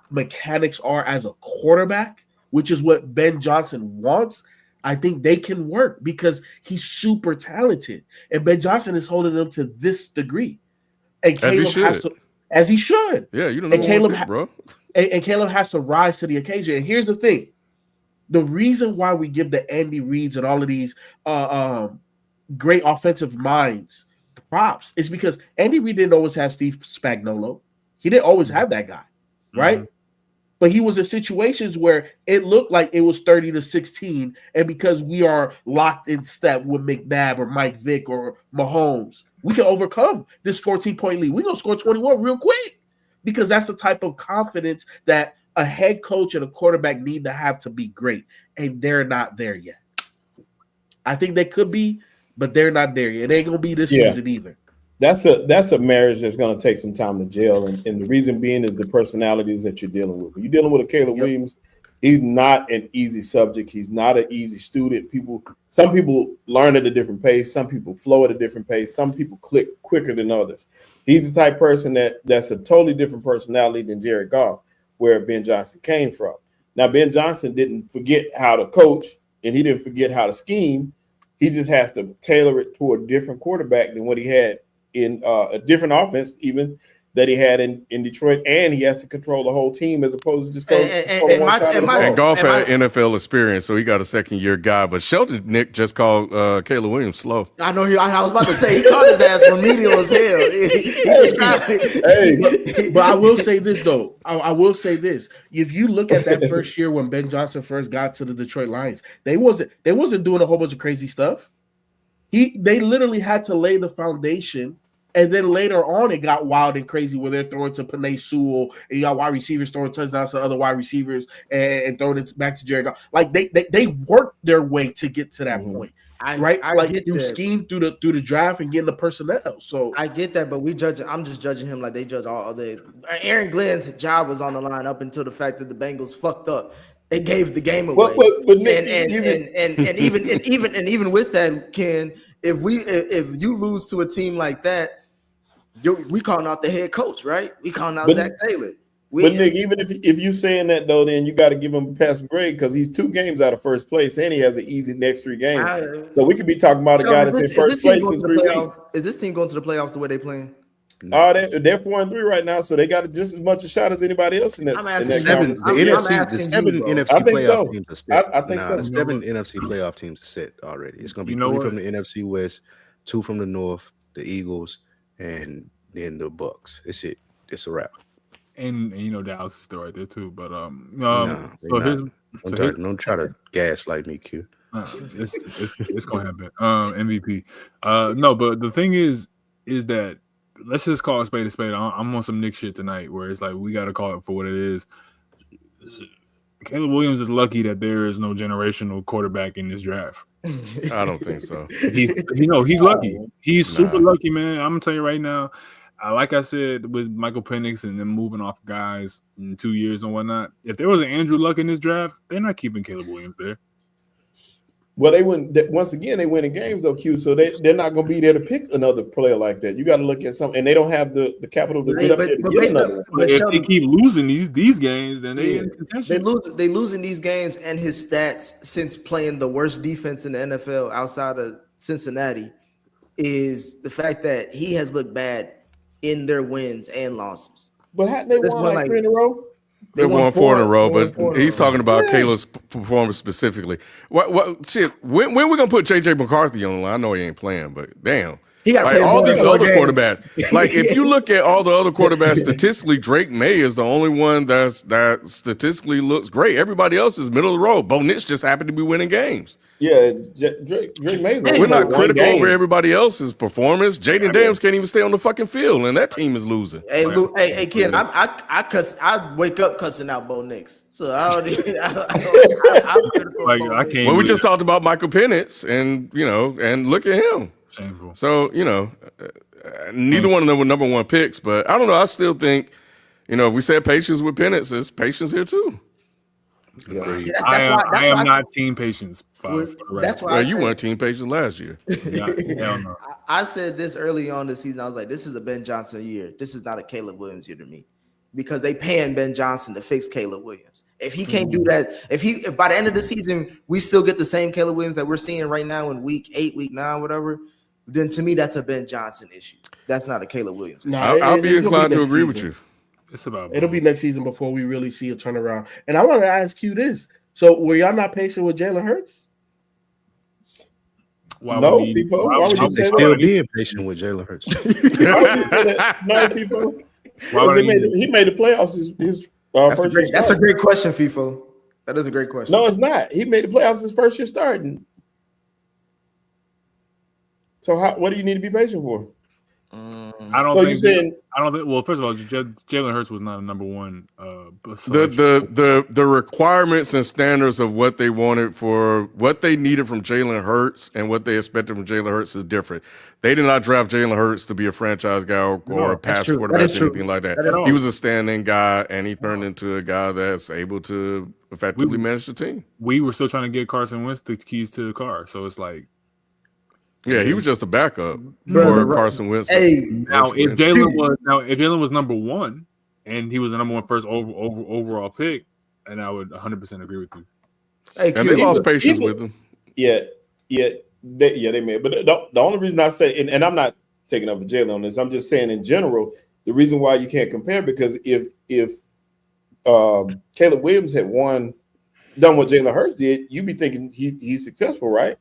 mechanics are as a quarterback, which is what Ben Johnson wants. I think they can work because he's super talented, and Ben Johnson is holding them to this degree. And Caleb has to, as he should. Yeah, you don't know Caleb, bro. And Caleb has to rise to the occasion. And here's the thing: the reason why we give the Andy Reids and all of these great offensive minds props is because Andy Reid didn't always have Steve Spagnuolo. He didn't always have that guy, right? But he was in situations where it looked like it was 30-16, and because we are locked in step with McNabb or Mike Vick or Mahomes, we can overcome this 14-point lead. We're going to score 21 real quick because that's the type of confidence that a head coach and a quarterback need to have to be great, and they're not there yet. I think they could be, but they're not there yet. It ain't going to be this season either. That's a marriage that's going to take some time to gel, and the reason being is the personalities that you're dealing with. When you're dealing with a Caleb Williams, he's not an easy subject. He's not an easy student. Some people learn at a different pace. Some people flow at a different pace. Some people click quicker than others. He's the type of person that's a totally different personality than Jared Goff, where Ben Johnson came from. Now, Ben Johnson didn't forget how to coach, and he didn't forget how to scheme. He just has to tailor it to a different quarterback than what he had in a different offense, even that he had in Detroit, and he has to control the whole team as opposed to just go one side of the ball. And Goff had NFL experience, so he got a second-year guy. But Shelton Nick just called Caleb Williams slow. I know. I was about to say he called his ass remedial as hell. He described it. But I will say this though. I will say this: if you look at that first year when Ben Johnson first got to the Detroit Lions, they wasn't doing a whole bunch of crazy stuff. They literally had to lay the foundation, and then later on it got wild and crazy where they're throwing to Penei Sewell and you got wide receivers throwing touchdowns to other wide receivers and throwing it back to Jared Goff. Like they worked their way to get to that point, right? I like get you that. scheme through the draft and getting the personnel. So I get that, but I'm just judging him like they judge all other. Aaron Glenn's job was on the line up until the fact that the Bengals fucked up. They gave the game away. But Nick, even with that, Ken, if you lose to a team like that, we calling out the head coach, right? We calling out Zach Taylor. But Nick, even if you saying that though, then you got to give him a passing grade because he's 2 games out of first place and he has an easy next 3 games. So we could be talking about a guy that's in first place in 3 weeks. Is this team going to the playoffs the way they playing? No. They're 4-3 right now, so they got just as much a shot as anybody else in that. The 7 NFC playoff teams are set. I think so. The 7 NFC playoff teams are set already. It's going to be 3 from the NFC West, 2 from the North, the Eagles, and then the Bucks. It's it. It's a wrap. And you know Dallas is still right there too. But don't try to gaslight me, Q. It's gonna happen. MVP. No, but the thing is that let's just call a spade a spade. I'm on some Nick shit tonight where it's like we got to call it for what it is. Caleb Williams is lucky that there is no generational quarterback in this draft. I don't think so. He's lucky. He's super lucky, man. I'm gonna tell you right now. Like I said with Michael Penix and then moving off guys in 2 years and whatnot, if there was an Andrew Luck in this draft, they're not keeping Caleb Williams there. Well, they wouldn't. Once again, they win in games though, Q. So they're not going to be there to pick another player like that. You got to look at something, and they don't have the capital to get up there to get another one. If they keep losing these games, then they in contention. They losing these games, and his stats since playing the worst defense in the NFL outside of Cincinnati is the fact that he has looked bad in their wins and losses. But hadn't they won like 3 in a row? They won 4 in a row, but he's talking about Caleb's performance specifically. What shit? When we gonna put JJ McCarthy on the line? I know he ain't playing, but damn, He got Like all these other games. quarterbacks. Like if you look at all the other quarterbacks statistically, Drake May is the only one that statistically looks great. Everybody else is middle of the road. Bo Nix just happened to be winning games. Yeah, Drake Mays. We're not critical over everybody else's performance. Jaden Daniels can't even stay on the fucking field, and that team is losing. Hey, Luke, hey, Ken, I wake up cussing out Bo Nix. So I'm critical. Like I can't. Well, we just talked about Michael Penix, and and look at him. Shameful. So neither one of them were number one picks, but I don't know. I still think, if we said patience with Penix, there's patience here too. Yeah. Yeah, I am not team patience. That's why you weren't team patience last year. Hell no. I said this early on this season. I was like, this is a Ben Johnson year. This is not a Caleb Williams year to me, because they paying Ben Johnson to fix Caleb Williams. If he can't do that, if by the end of the season we still get the same Caleb Williams that we're seeing right now in week 8, week 9, whatever, then to me that's a Ben Johnson issue. That's not a Caleb Williams issue. No, I'll be inclined to agree season. with you. It'll be next season before we really see a turnaround. And I want to ask you this: so were y'all not patient with Jalen Hurts? No, FIFO. Why would you say Still that? being patient with Jalen Hurts. Why would you say that? No, FIFO. He made the playoffs his first year. That's a great question, FIFO. That is a great question. No, it's not. He made the playoffs his first year starting. So what do you need to be patient for? I don't think. Well, first of all, Jalen Hurts was not a number one. The requirements and standards of what they wanted for what they needed from Jalen Hurts and what they expected from Jalen Hurts is different. They did not draft Jalen Hurts to be a franchise guy or a pass quarterback or anything like that. He was a stand-in guy, and he turned into a guy that's able to effectively manage the team. We were still trying to get Carson Wentz the keys to the car, so it's like. Yeah, he was just a backup for Carson Wentz. Hey, now if Jalen was number one and he was the number one first overall pick, and I would 100% agree with you. Hey, and they lost patience with him. Yeah, they may. But the only reason I say, and I'm not taking up for Jalen on this, I'm just saying in general, the reason why you can't compare, because if Caleb Williams had done what Jalen Hurts did, you'd be thinking he's successful, right?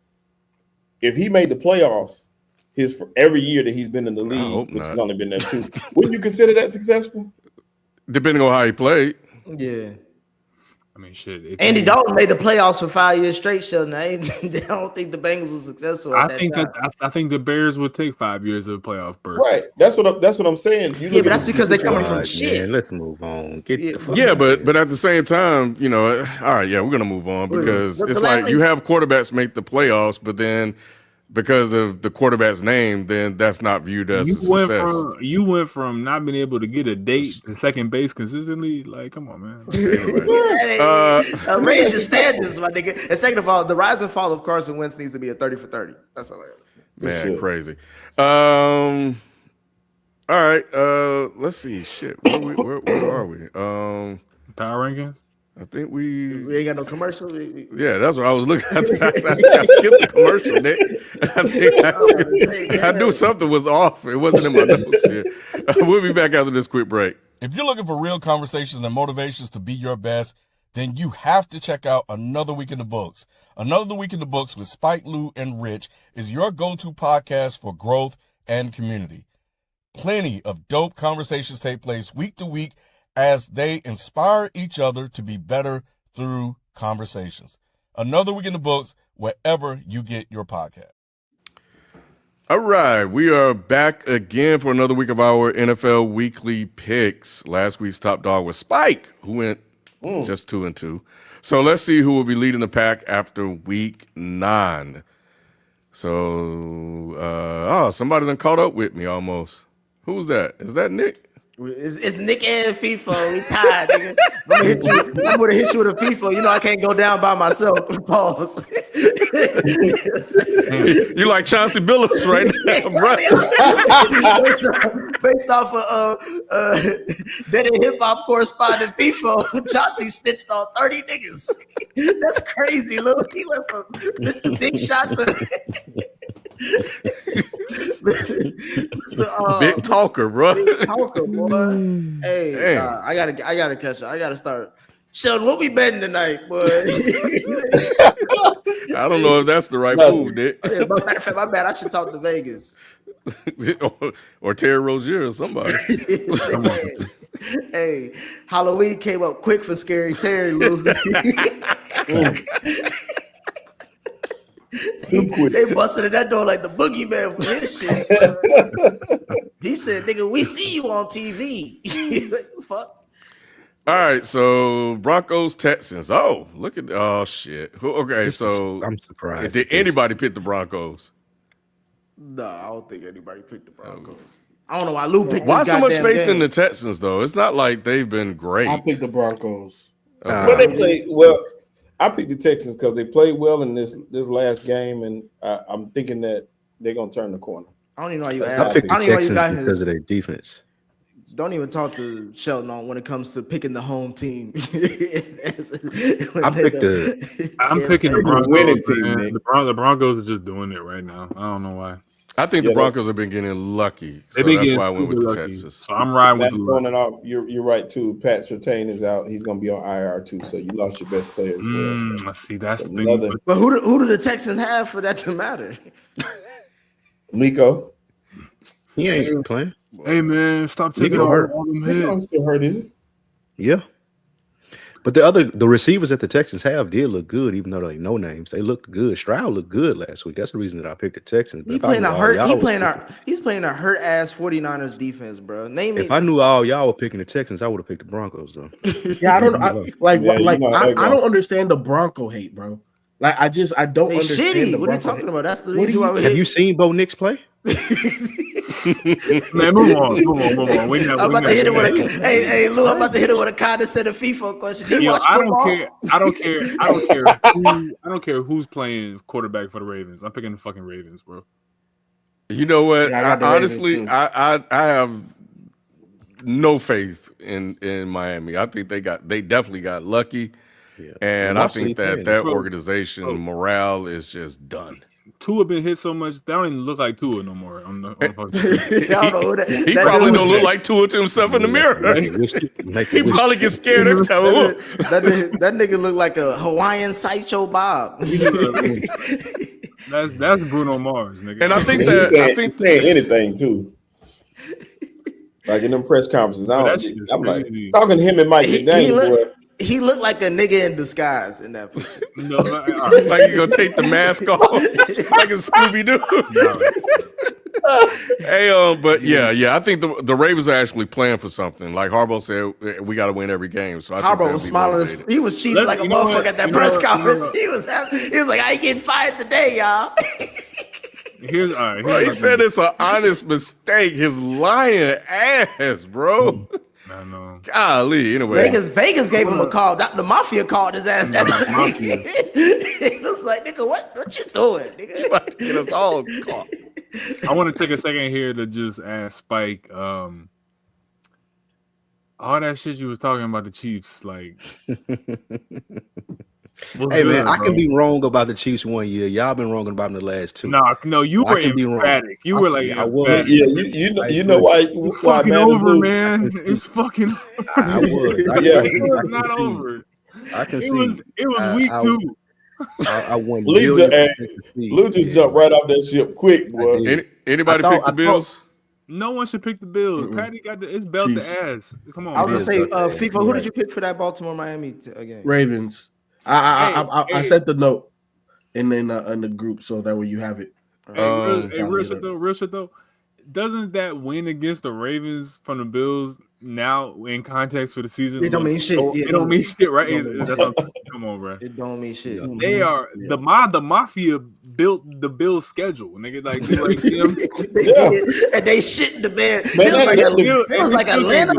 If he made the playoffs every year that he's been in the league, which has only been there 2, wouldn't you consider that successful? Depending on how he played. Yeah. I mean, shit. Andy Dalton made the playoffs for 5 years straight, Sheldon. I don't think the Bengals were successful. I think the Bears would take 5 years of playoff berth. Right. That's what I'm saying. But that's because they're coming from shit. Man, let's move on. But at the same time, all right, we're gonna move on because it's like you have quarterbacks make the playoffs, but then because of the quarterback's name, then that's not viewed as a success. You went from not being able to get a date to second base consistently. Like, come on, man. Raise your standards, my nigga. And second of all, the rise and fall of Carson Wentz needs to be a 30 for 30. That's hilarious. Man, crazy. All right. Let's see. Shit. Where are we? Power rankings? I think we ain't got no commercial. Yeah, that's what I was looking at. I think I skipped the commercial, Nick. I knew something was off. It wasn't in my notes here. We'll be back after this quick break. If you're looking for real conversations and motivations to be your best, then you have to check out Another Week in the Books. Another Week in the Books with Spike, Lou, and Rich is your go-to podcast for growth and community. Plenty of dope conversations take place week to week as they inspire each other to be better through conversations. Another Week in the Books, wherever you get your podcast. All right, we are back again for another week of our NFL Weekly Picks. Last week's top dog was Spike, who went just 2-2. So let's see who will be leading the pack after week 9. So, somebody done caught up with me almost. Who's that? Is that Nick? It's Nick and FIFO. We tied, nigga. I'm gonna hit you with a FIFO. I can't go down by myself. Pause. You like Chauncey Billups right now, bro. Based off of Dead and Hip Hop correspondent FIFO, Chauncey snitched on 30 niggas. That's crazy, Lou. He went from Mr. Big Shot to big talker, bro. Big talker, boy. Hey, I gotta catch up. I gotta start. Sheldon, what we betting tonight, boy? I don't know if that's the right move, Nick. My bad. I should talk to Vegas. or Terry Rozier or somebody. Hey, Halloween came up quick for Scary Terry, Lou. They busted in that door like the boogeyman for this shit. He said, "Nigga, we see you on TV." Fuck. All right, so Broncos Texans. Oh, look at shit. Okay, so I'm surprised. Did anybody pick the Broncos? No, I don't think anybody picked the Broncos. I don't know why Lou picked. Why this so much goddamn faith game. in the Texans though? It's not like they've been great. I picked the Broncos. Well, they played well. I picked the Texans because they played well in this last game, and I'm thinking that they're gonna turn the corner. I don't even know why you I asked. picked the I don't even know you Texans got because his. of their defense. Don't even talk to Shelton on when it comes to picking the home team. I'm picking the Broncos. winning team, Man. Nick. The Broncos are just doing it right now. I don't know why. I think the Broncos have been getting lucky, so that's why I went with the Texans. So I'm riding with That's the throwing it off. You're right too. Pat Surtain is out. He's gonna be on IR too. So you lost your best player as well. So. See, that's the Another- thing. But who do the Texans have for that to matter? Miko. He ain't playing. Hey man, stop taking all them Miko hits. still hurt, is he? Yeah. But the receivers that the Texans have did look good, even though they no names. They looked good. Stroud looked good last week. That's the reason that I picked the Texans. But He's playing a hurt ass 49ers defense, bro. If I knew all y'all were picking the Texans, I would have picked the Broncos though. Yeah, I don't know. I don't I understand the Bronco hate, bro. Like I don't They understand. shitty. The What are you Bronco talking hate. about? That's the reason why we Have you seen Bo Nix play? Man, move on. We I'm about to hit it with a hey Lou. I'm about to hit it with a condescending FIFA question. I don't care who's playing quarterback for the Ravens. I'm picking the fucking Ravens, bro. You know what? Yeah, I got the Honestly, Ravens, too. I have no faith in Miami. I think they definitely got lucky, and I think that organization morale is just done. Tua been hit so much, that don't even look like Tua no more. On the He probably don't look like Tua to himself in the mirror. He probably gets scared every time. That nigga look like a Hawaiian Sideshow Bob. That's Bruno Mars, nigga. And I think he's saying anything too. Like in them press conferences, I'm like talking to him and Mike McDaniel. He looked like a nigga in disguise in that picture. Like you gonna take the mask off like a Scooby Doo. Hey, but yeah, I think the Ravens are actually playing for something. Like Harbaugh said, we got to win every game. So I think Harbaugh was smiling. He was cheesing like a motherfucker at that press conference. He was like, I ain't getting fired today, y'all. He said it's an honest mistake. His lying ass, bro. I know. Golly, anyway. Vegas gave him a call. The mafia called his ass. He was like, nigga, what you doing? Nigga? He about to get us all caught. I want to take a second here to just ask Spike, all that shit you was talking about the Chiefs, like. Hey man, I can be wrong about the Chiefs 1 year. Y'all been wrong about them the last two. No, you were emphatic. You were like, I was. Yeah, you know why? It's fucking over, man. It's fucking. I was. It's not over. I can see. It was week 2. I won. Lou just jumped right off that ship quick, boy. Anybody pick the Bills? No one should pick the Bills. Patty got it's belt to ass. Come on. I was gonna say, FIFA. Who did you pick for that Baltimore Miami game? Ravens. I sent the note in the group so that way you have it. Real shit though. Doesn't that win against the Ravens from the Bills now in context for the season? It don't mean shit. It don't mean shit, right? Come on, bro. It don't mean shit. They are the mafia built the Bills schedule, nigga. Like and they shit in the bed. It was like Atlanta.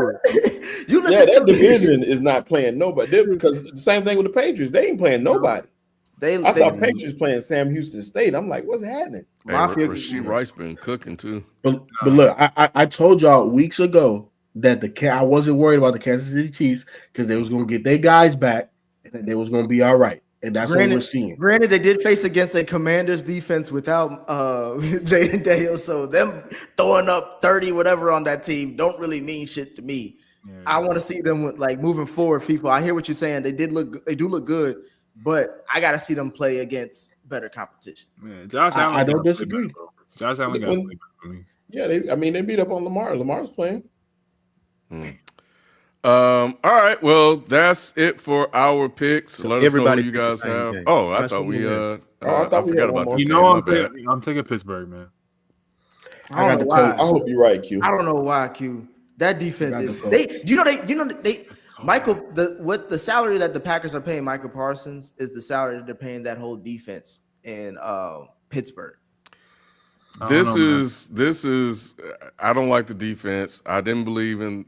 You listen that division is not playing nobody because the same thing with the Patriots. They ain't playing nobody. I saw Patriots playing Sam Houston State. I'm like, what's happening? Hey, Rasheed Rice been cooking too. But look, I told y'all weeks ago that I wasn't worried about the Kansas City Chiefs because they was going to get their guys back and that they was going to be all right. And that's what we're seeing. Granted, they did face against a Commanders defense without Jaden Daniels, so them throwing up 30 whatever on that team don't really mean shit to me. Yeah. I want to see them like moving forward. FIFA, I hear what you're saying. They do look good, but I got to see them play against better competition. Man, Josh Allen, I don't disagree. Josh Allen got to play for me. Yeah, they beat up on Lamar. Lamar's playing. All right. Well, that's it for our picks. So Let us know who everybody you picked the guys same have. game. Oh, I That's thought one we. more. I thought we forgot had one about more. this You game. know, My bad. I'm taking Pittsburgh, man. I don't know I why. hope you're right, Q. I don't know why, Q. That defense Got is the they Michael the salary that the Packers are paying Michael Parsons is the salary that they're paying that whole defense in Pittsburgh. This is. I don't like the defense. I didn't believe in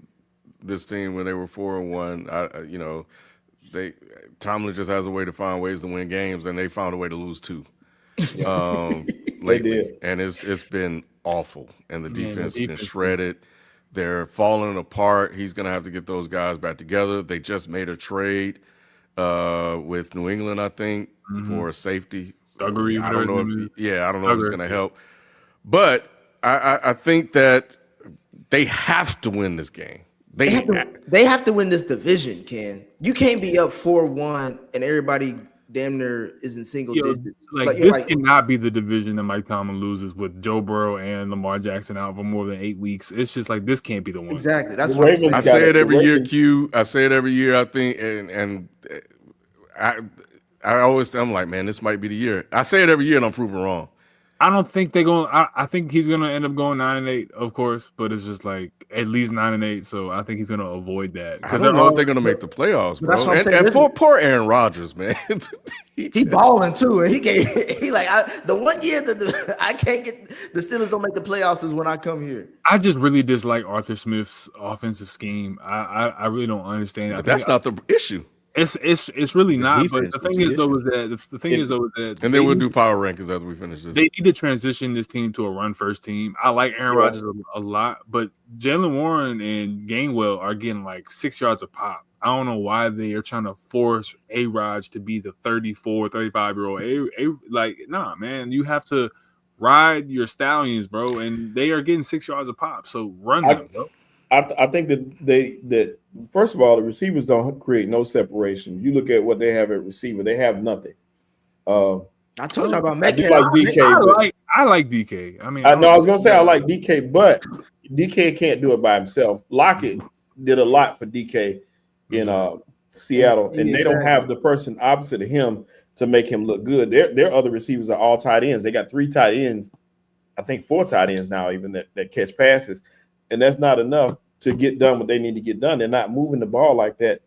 this team when they were 4-1. Tomlin just has a way to find ways to win games, and they found a way to lose 2 lately, did. and it's been awful. And the defense has been shredded. They're falling apart. He's going to have to get those guys back together. They just made a trade with New England, I think, for a safety. Duggery, I don't know if it's going to help. But I think that they have to win this game. They have to win this division, Ken. You can't be up 4-1 and everybody damn near is in single digits. This cannot be the division that Mike Tomlin loses with Joe Burrow and Lamar Jackson out for more than 8 weeks. It's just like this can't be the one. Exactly. That's what what I say it every year, Q. I say it every year, I think, and I'm like, man, this might be the year. I say it every year and I'm proven wrong. I don't think they're going. I think he's going to end up going 9-8, of course, but it's just like at least 9-8. So I think he's going to avoid that. I don't know if they're going to make the playoffs, bro. That's what I'm saying. And for poor Aaron Rodgers, man, he balling too, and the 1 year that I can't get the Steelers don't make the playoffs is when I come here. I just really dislike Arthur Smith's offensive scheme. I really don't understand it. But that's not the issue. It's really not. But the thing is though is that and then we'll do power rankings after we finish this. They need to transition this team to a run first team. I like Aaron Rodgers a lot, but Jalen Warren and Gainwell are getting like 6 yards a pop. I don't know why they are trying to force A-Rod to be the 34, 35-year-old. Nah, man, you have to ride your stallions, bro, and they are getting 6 yards a pop. So run them, bro. I think that first of all, the receivers don't create no separation. You look at what they have at receiver; they have nothing. I told you about Metcalf. I like DK. I mean, I was gonna say I like DK, but DK can't do it by himself. Lockett did a lot for DK in Seattle, and they don't have the person opposite of him to make him look good. Their other receivers are all tight ends. They got 3 tight ends, I think 4 tight ends now, even that catch passes. And that's not enough to get done what they need to get done. They're not moving the ball like that.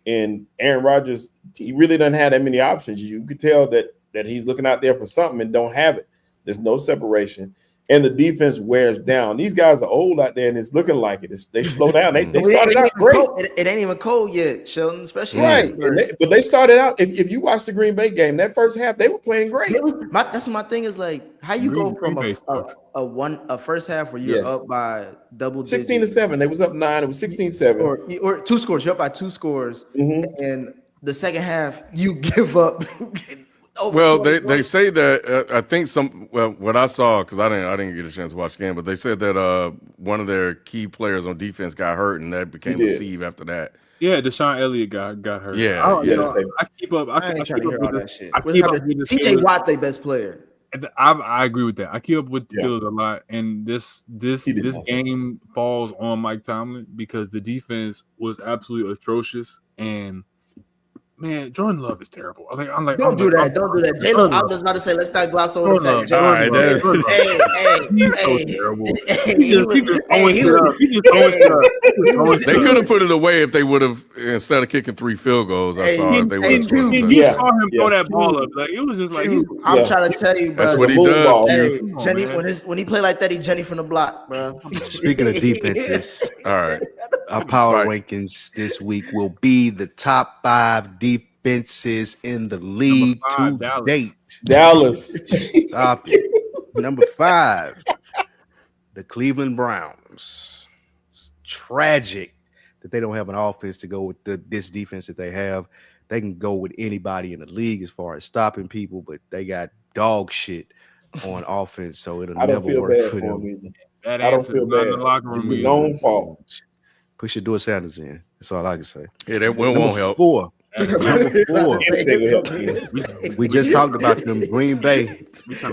And Aaron Rodgers, he really doesn't have that many options. You could tell that he's looking out there for something and don't have it. There's no separation. And the defense wears down. These guys are old out there, and it's looking like it. They slow down. They started out great. It ain't even cold yet, Sheldon, especially right. But they started out. If you watch the Green Bay game, that first half they were playing great. That's my thing is like how you go from a first half where you're up by double digits. 16-7. They was up 9. It was 16-7. Or 2 scores. You're up by 2 scores, and the second half you give up. Well, they say that I think what I saw, because I didn't get a chance to watch the game, but they said that one of their key players on defense got hurt, and that became a sieve after that. Yeah, Deshaun Elliott got hurt. Yeah, I keep up. I keep up with the TJ Watt, their best player. I agree with that. I keep up with the Steelers a lot, and this game falls on Mike Tomlin because the defense was absolutely atrocious. And man, Jordan Love is terrible. Don't do that. Jalen, I was just about to say, let's not gloss over the fact. He's so terrible. They could have put it away if they would have, instead of kicking 3 field goals. I saw it. They would have. You saw him throw that ball up. Like it was just like I'm trying to tell you, bro. That's what he does. Hey, Jenny, when he play like that, he Jenny from the block, bro. Speaking of defenses, all right. Our power rankings this week will be the top 5 defenses in the league to date. Dallas. Stop it. Number 5, the Cleveland Browns. It's tragic that they don't have an offense to go with this defense that they have. They can go with anybody in the league as far as stopping people, but they got dog shit on offense, so it'll never work for them. I don't feel bad. It's his own fault. Push your door Sanders in. That's all I can say. Yeah, that won't help. 4. Number 4. Anything will help. We just talked about them. Green Bay.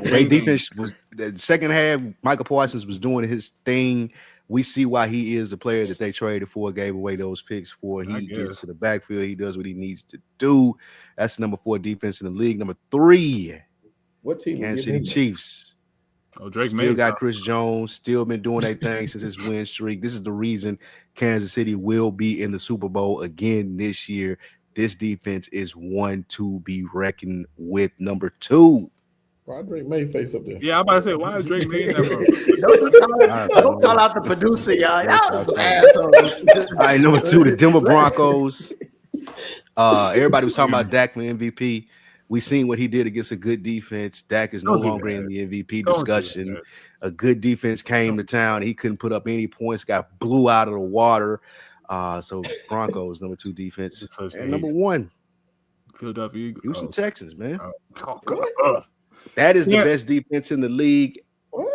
Their defense was the second half. Michael Parsons was doing his thing. We see why he is the player that they traded for, gave away those picks for. He gets to the backfield. He does what he needs to do. That's the number 4 defense in the league. Number 3, what team? Kansas City Chiefs. Oh, Drake still got Chris Jones. Still been doing their thing since his win streak. This is the reason Kansas City will be in the Super Bowl again this year. This defense is one to be reckoned with. Number 2. Why Drake May face up there? Yeah, I'm about to say, why is Drake May in that? Don't call out the producer, y'all. Y'all some assholes. All right, number 2, the Denver Broncos. Everybody was talking about Dak for MVP. We seen what he did against a good defense. Dak is no longer in the MVP discussion. A good defense came to town. He couldn't put up any points. Got blew out of the water. So Broncos, number 2 defense. And number 1, Philadelphia Eagles. Houston Texans, man. God. That is the best defense in the league. What?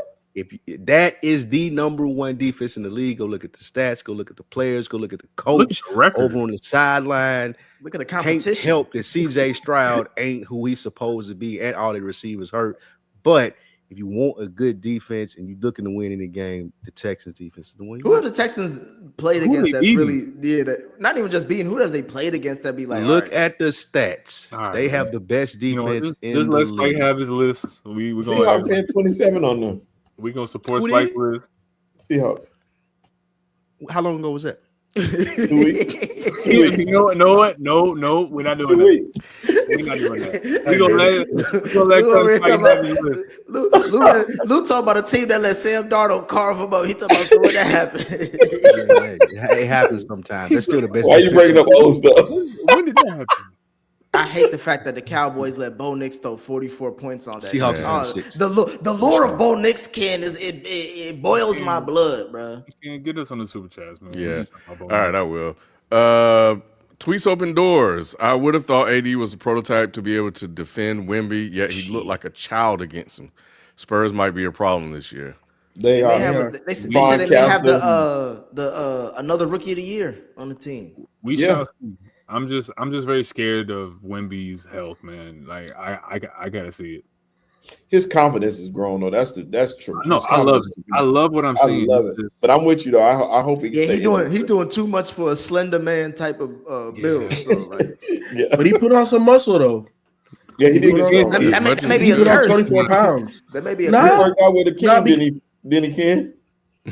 That is the number 1 defense in the league. Go look at the stats. Go look at the players. Go look at the coach over on the sideline. Look at the competition. Can't help that CJ Stroud ain't who he's supposed to be, and all the receivers hurt. But if you want a good defense and you're looking to win any game, the Texans defense is the one. Who have the Texans played against that's really not even just beating? Who have they played against that be like? Look at the stats. They have the best defense in the league. Just let Spike have his list. We Seahawks had 27 on them. We're gonna support Spike's list. Seahawks. How long ago was that? 2 weeks. 2 weeks. You know what? No, we're not doing 2 weeks. We're not doing that. We're gonna let Spike have his list. Lou talking about a team that let Sam Darnold carve him up. He talking about when that happened. It happens sometimes. That's still the best. Why are you bringing up old stuff? When did that happen? I hate the fact that the Cowboys let Bo Nix throw 44 points on that. Seahawks 6. The lure of Bo Nix it boils my blood, bro. You can't get us on the super chats, man. Yeah. All right, I will. Tweets open doors. I would have thought AD was a prototype to be able to defend Wemby, yet he looked like a child against him. Spurs might be a problem this year. They said they may have the another rookie of the year on the team. We shall see. I'm just very scared of Wemby's health, man. Like I gotta see it. His confidence has grown though. That's true. No, I love what I'm seeing. I love it. But I'm with you though. I hope he can he's doing too much for a slender man type of build. So, like, But he put on some muscle though. Yeah, he did. That may be his curse. 24 pounds. That may be a curse. He worked out with a King, then he can.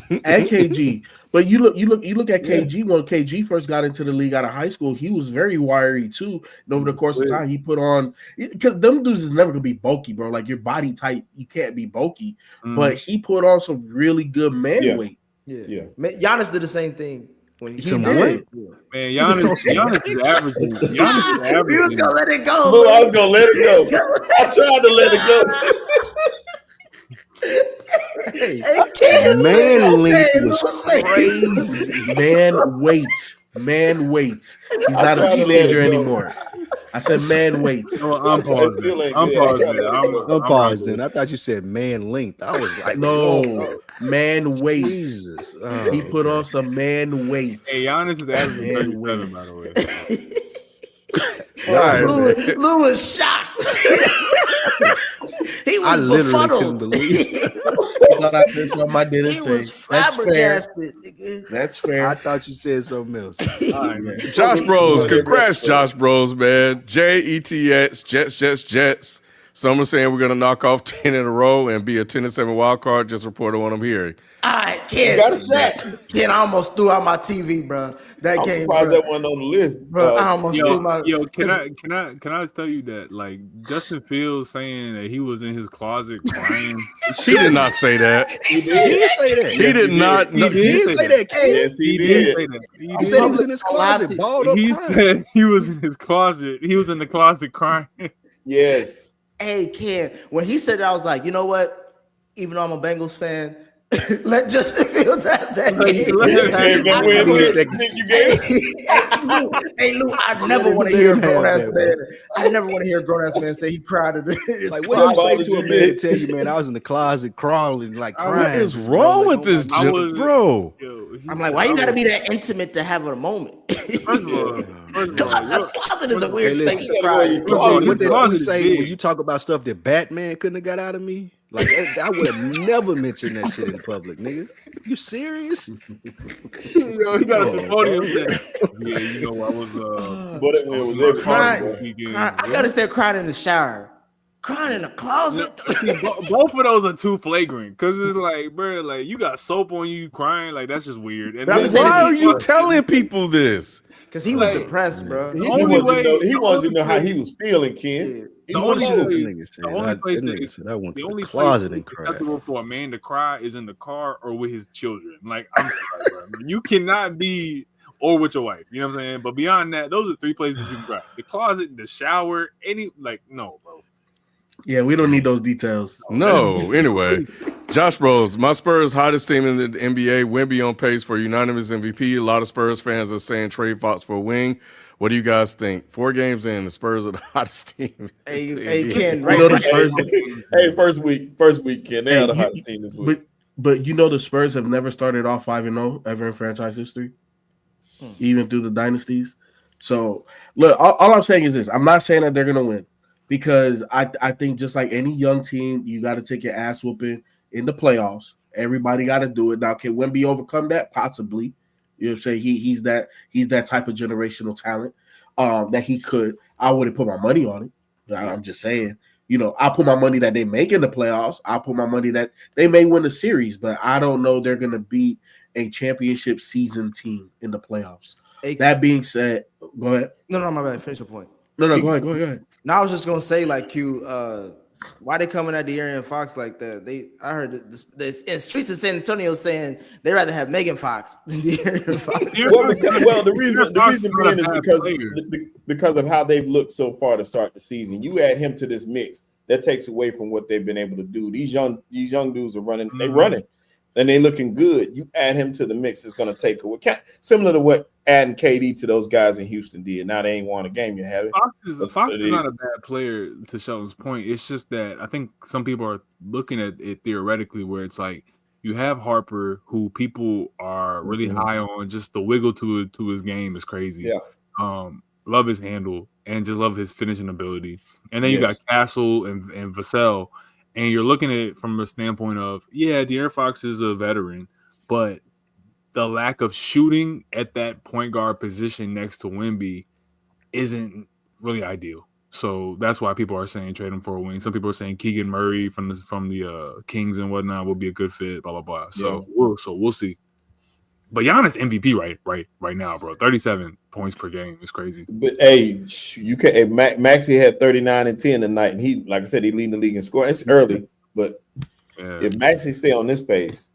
And KG. But you look at KG when KG first got into the league out of high school, he was very wiry too. And over the course of time, he put on, because them dudes is never gonna be bulky, bro. Like your body type, you can't be bulky. But he put on some really good man weight. Yeah. Giannis did the same thing when he did. Man, Giannis is averaging. Giannis is averaging. You was gonna let it go. Look, I was gonna let it go. I tried to let it go. Man length was crazy. Man weight. He's not a teenager anymore. I said man weight. No, I'm pausing. I'm pausing. I thought you said man length. I was like, no, man weight. Jesus. He put on some man weight. Hey, Giannis is averaging 37, by the way. Lou was shocked. He was befuddled. I thought I said something I didn't say. Was flabbergasted. That's fair. I thought you said something else. All right, Josh Bros, congrats, Josh Bros, man. JETX, Jets. Some are saying we're gonna knock off 10 in a row and be a 10-7 wild card. Just reported what I'm hearing. All right, Ken. Ken, I almost threw out my TV, bro. That game, surprised that one on the list, bro. I almost threw my. Can I just tell you that like Justin Fields saying that he was in his closet crying? He did not say that. He did say that. He did not. He did say that. Yes, he did. He said he was in his closet. He said he was in his closet. He was in the closet crying. Yes. Hey, Ken, when he said that, I was like, you know what? Even though I'm a Bengals fan, let Justin Fields have that game. Hey, Lou, I never want to hear a grown-ass man. I never want to hear a grown-ass man say he cried at his like, what do you say to a man to tell you, man, I was in the closet crawling, like crying. What is wrong with this, bro? I'm like, why you got to be that intimate to have a moment? The closet is a weird Hey, space listen. to cry. in. What did closet you is say big. when you talk about stuff that Batman couldn't have got out of me? Like I would have never mentioned that shit in public, nigga. You serious? Yo, he got a podium saying, yeah, you know, I was But it was every Crying, time, weekend. I gotta stay crying in the shower, crying in the closet. See, both of those are too flagrant because it's like, bro, like you got soap on you crying, like that's just weird. And But I'm then- saying Why this are is- you telling people this? Because he was Like, depressed, bro. he only wanted to know how way- he was feeling, Ken. He The wanted only to way- know. the only place that is- I went the to only the place closet it's and cried. acceptable for a man to cry is in the car or with his children. Like, I'm sorry, bro. You cannot be or with your wife. You know what I'm saying? But beyond that, those are 3 places you can cry: the closet, the shower, no, bro. Yeah, we don't need those details. No. Anyway, Josh Bros, my Spurs hottest team in the NBA. Wemby on pace for unanimous MVP. A lot of Spurs fans are saying trade Fox for a wing. What do you guys think? 4 games in, the Spurs are the hottest team. Hey, Ken, You know the Spurs, Hey, first week, Ken. They are the hottest team this week. but you know the Spurs have never started off 5-0 ever in franchise history, even through the dynasties. So look, all I'm saying is this: I'm not saying that they're gonna win because I think just like any young team, you got to take your ass whooping in the playoffs. Everybody got to do it. Now, can Wemby overcome that? Possibly. You know what I'm saying? He's that type of generational talent that he could. I wouldn't put my money on it. I'm just saying. You know, I'll put my money that they make in the playoffs. I'll put my money that they may win the series, but I don't know they're going to beat a championship season team in the playoffs. Hey, That being said, go ahead. no, my bad. Finish your point. No, go ahead. Now I was just gonna say, like, Q, why they coming at De'Aaron Fox like that? I heard the streets of San Antonio saying they rather have Megan Fox than De'Aaron Fox. The reason being is because of how they've looked so far to start the season. You add him to this mix, that takes away from what they've been able to do. These young dudes are running, they running, and they looking good. You add him to the mix, it's going to take away. Similar to what adding KD to those guys in Houston did. Now they ain't won a game. You have it. Fox is not a bad player, to Sheldon's point. It's just that I think some people are looking at it theoretically, where it's like you have Harper, who people are really high on. Just the wiggle to his game is crazy. Yeah. Love his handle and just love his finishing ability. And then you got Castle and Vassell, and you're looking at it from a standpoint of, yeah, De'Aaron Fox is a veteran, but the lack of shooting at that point guard position next to Wemby isn't really ideal. So that's why people are saying trade him for a wing. Some people are saying Keegan Murray from the Kings and whatnot will be a good fit. Blah blah blah. So we'll see. But Giannis MVP right now, bro. 37 points per game is crazy. But hey, you can. Hey, Maxey had 39 and 10 tonight, and he, like I said, he leading the league in scoring. It's early, but if Maxey stay on this pace,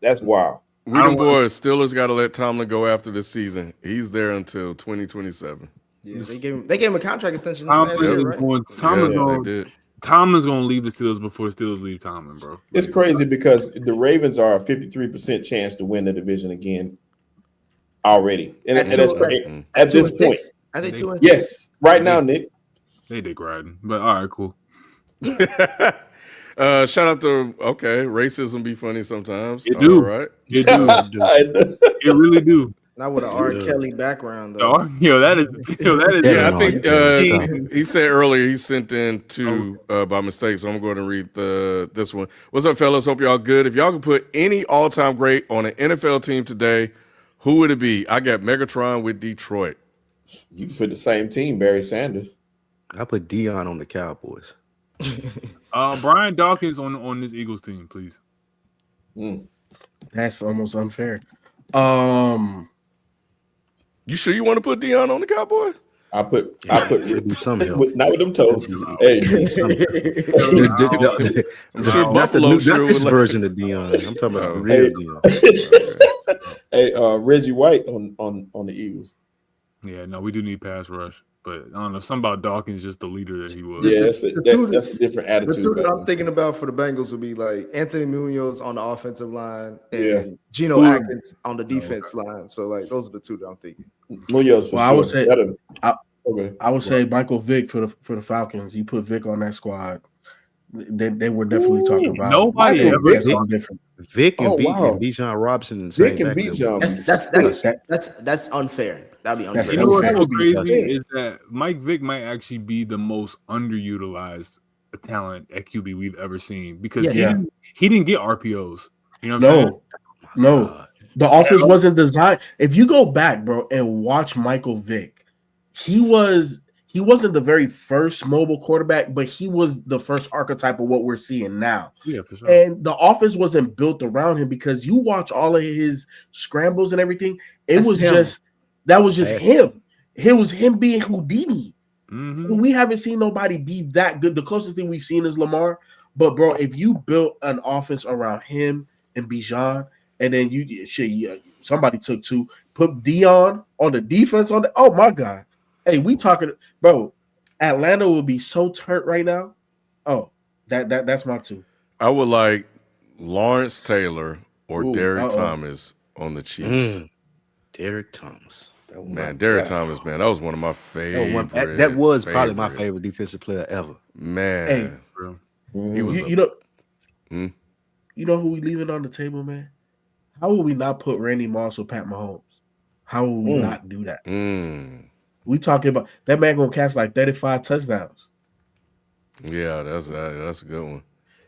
that's wild. We them boys, Steelers got to let Tomlin go after this season. He's there until 2027. Yeah, they gave him a contract extension last year, right? Tomlin's going to leave the Steelers before the Steelers leave Tomlin, bro. It's crazy because the Ravens are a 53% chance to win the division again already. And that's crazy. At this point. Are they 2-6? Yes. Right now, Nick. They did riding. But all right, cool. Shout out to racism be funny sometimes. It do. All right. It do. It really do. Not with an R. Kelly background, though. That is. Yeah, I think he said earlier he sent in two by mistake, so I'm going to read this one. What's up, fellas? Hope y'all good. If y'all could put any all-time great on an NFL team today, who would it be? I got Megatron with Detroit. You can put the same team, Barry Sanders. I put Dion on the Cowboys. Brian Dawkins on this Eagles team, please. That's almost unfair. You sure you want to put Dion on the Cowboys? I put not with them toes. Hey, I'm sure Buffalo not this version of Dion. I'm talking about the real Dion. Hey, Reggie White on the Eagles. Yeah, no, we do need pass rush, but I don't know. Something about Dawkins, just the leader that he was. Yeah, that's a different attitude. The two that I'm thinking about for the Bengals would be like Anthony Munoz on the offensive line and Geno Atkins on the defense line. So like those are the two that I'm thinking. Munoz for sure. I would say Michael Vick for the Falcons. You put Vick on that squad, they were definitely talking about nobody ever something different. Vic and Oh, wow. and Bijan Robinson in the same Vic and backfield. Bijan. That's unfair. That'd be That's unfair. You know what's unfair. so That would be crazy sick. is that Mike Vick might actually be the most underutilized talent at QB we've ever seen because Yeah. he didn't get RPOs. You know what I'm saying? No. The offense wasn't designed. If you go back, bro, and watch Michael Vick, he wasn't the very first mobile quarterback, but he was the first archetype of what we're seeing now. Yeah, for sure. And the offense wasn't built around him because you watch all of his scrambles and everything. That was just him. It was him being Houdini. Mm-hmm. We haven't seen nobody be that good. The closest thing we've seen is Lamar. But bro, if you built an offense around him and Bijan, and then somebody took two, put Dion on the defense oh my God. Hey, we talking, bro. Atlanta will be so turned right now. Oh, that's my two. I would like Lawrence Taylor or Ooh, Derek Thomas on the Chiefs. Derek Thomas. Man, Derek Thomas, man, that was one of my favorite. That was probably my favorite defensive player ever. Man, Hey, he was. you know who we leaving on the table, man? How will we not put Randy Moss or Pat Mahomes? How will we not do that? We talking about that man gonna catch like 35 touchdowns. Yeah, that's a good one.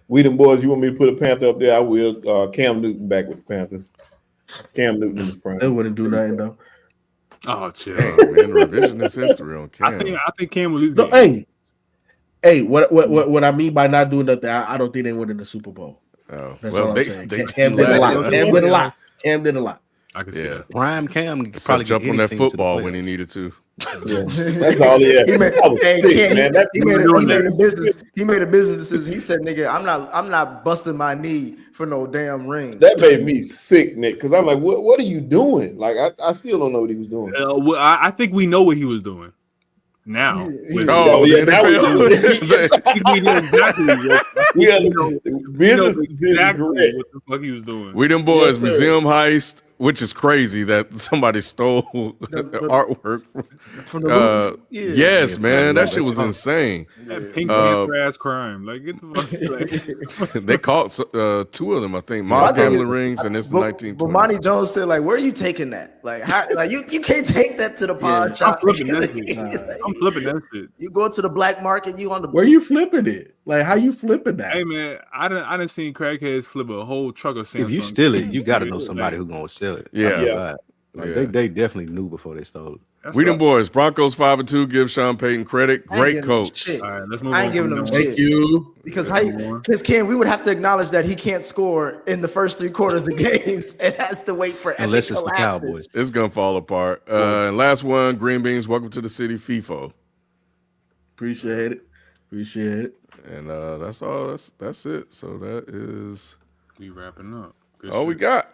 We them boys, you want me to put a Panther up there? I will. Cam Newton back with the Panthers. Cam Newton in his prime. They wouldn't do nothing though. Oh, chill. Man, revisionist history on Cam. I think Cam will lose. No, hey, what I mean by not doing nothing, I don't think they win in the Super Bowl. Oh, That's well, all I'm they saying. did Cam did a last lot. year. Cam did a lot. I can see that. Prime Cam could Except probably jump get on that anything to the football when he playoffs. needed to. That's all he had. He made, That was sick, man. he made a business decision. He said, "Nigga, I'm not busting my knee for no damn ring." That made me sick, Nick, because I'm like, what are you doing? Like, I still don't know what he was doing. Well, I think we know what he was doing now. Oh, yeah, the now we NFL. Business decision exactly correct. what the fuck he was doing. We them boys, Yes, sir. museum heist, which is crazy that somebody stole the artwork From the Louvre. Yes, man, that shit was insane. That Pink Panther ass crime. Like, get the fuck. They caught two of them, I think. Mob gambling rings, and it's the 1920s. But Monty Jones said, like, where are you taking that? Like, how, like you can't take that to the pawn shop. I'm flipping that shit. I'm flipping that shit. You go to the black market, you on the Where you flipping it? Like, how you flipping that? Hey man, I done seen crackheads flip a whole truck of Samsung. If you steal it, you got to know somebody who's gonna sell it. Yeah. They definitely knew before they stole it. That's We them right. boys, Broncos 5-2. Give Sean Payton credit. I ain't Great giving him coach. shit. All right, let's move I on. ain't giving from him that. shit. Thank you. Because Ken, we would have to acknowledge that he can't score in the first 3 quarters of games and has to wait for Unless epic it's the collapses. Cowboys. It's gonna fall apart. And last one, Green Beans. Welcome to the city, FIFO. Appreciate it. And that's all. That's it. So that is We wrapping up. Good all we shit. got.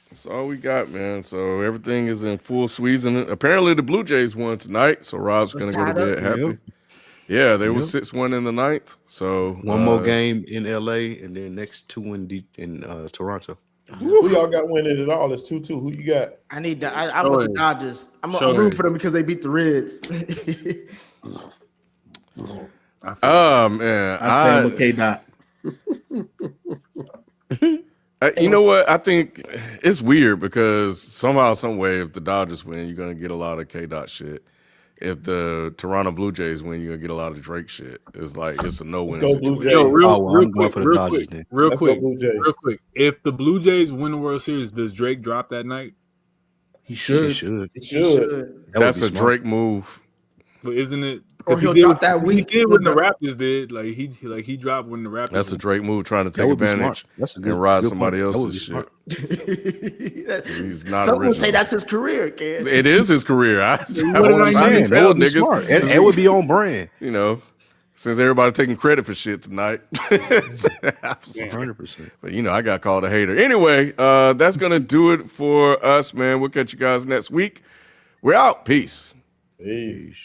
That's all we got, man. So everything is in full swing. And apparently the Blue Jays won tonight. So Rob's gonna go to tied bed up. happy. Yep. Yeah, they was 6-1 in the 9th. So One more game in LA, and then next 2 in Toronto. Who y'all got winning it all? It's 2-2. Who you got? I need that. I want the Dodgers. I'm rooting for them because they beat the Reds. Oh man, I stand with K-Dot. you know what? I think it's weird because somehow, some way, if the Dodgers win, you're gonna get a lot of K-Dot shit. If the Toronto Blue Jays win, you're gonna get a lot of Drake shit. It's like it's a no-win Let's go Blue situation. Jays. Yo, real I'm going for the quick, Dodgers then. Let's go Blue Jays. real quick. If the Blue Jays win the World Series, does Drake drop that night? He should. He should. It should. That's a smart. Drake move. But isn't it? Or Because he'll he did drop that he week. did when the Raptors did. Like he dropped when the Raptors. That's a Drake move, trying to That take would be advantage smart. That's a good and ride good somebody point. That would else's be shit. smart. He's not Some would original. say that's his career, Ken. It is his career. I'm What did I trying say? to That tell would be niggas. smart. And it would be on brand. You know, since everybody taking credit for shit tonight. 100%. But you know, I got called a hater. Anyway, that's gonna do it for us, man. We'll catch you guys next week. We're out. Peace. Peace.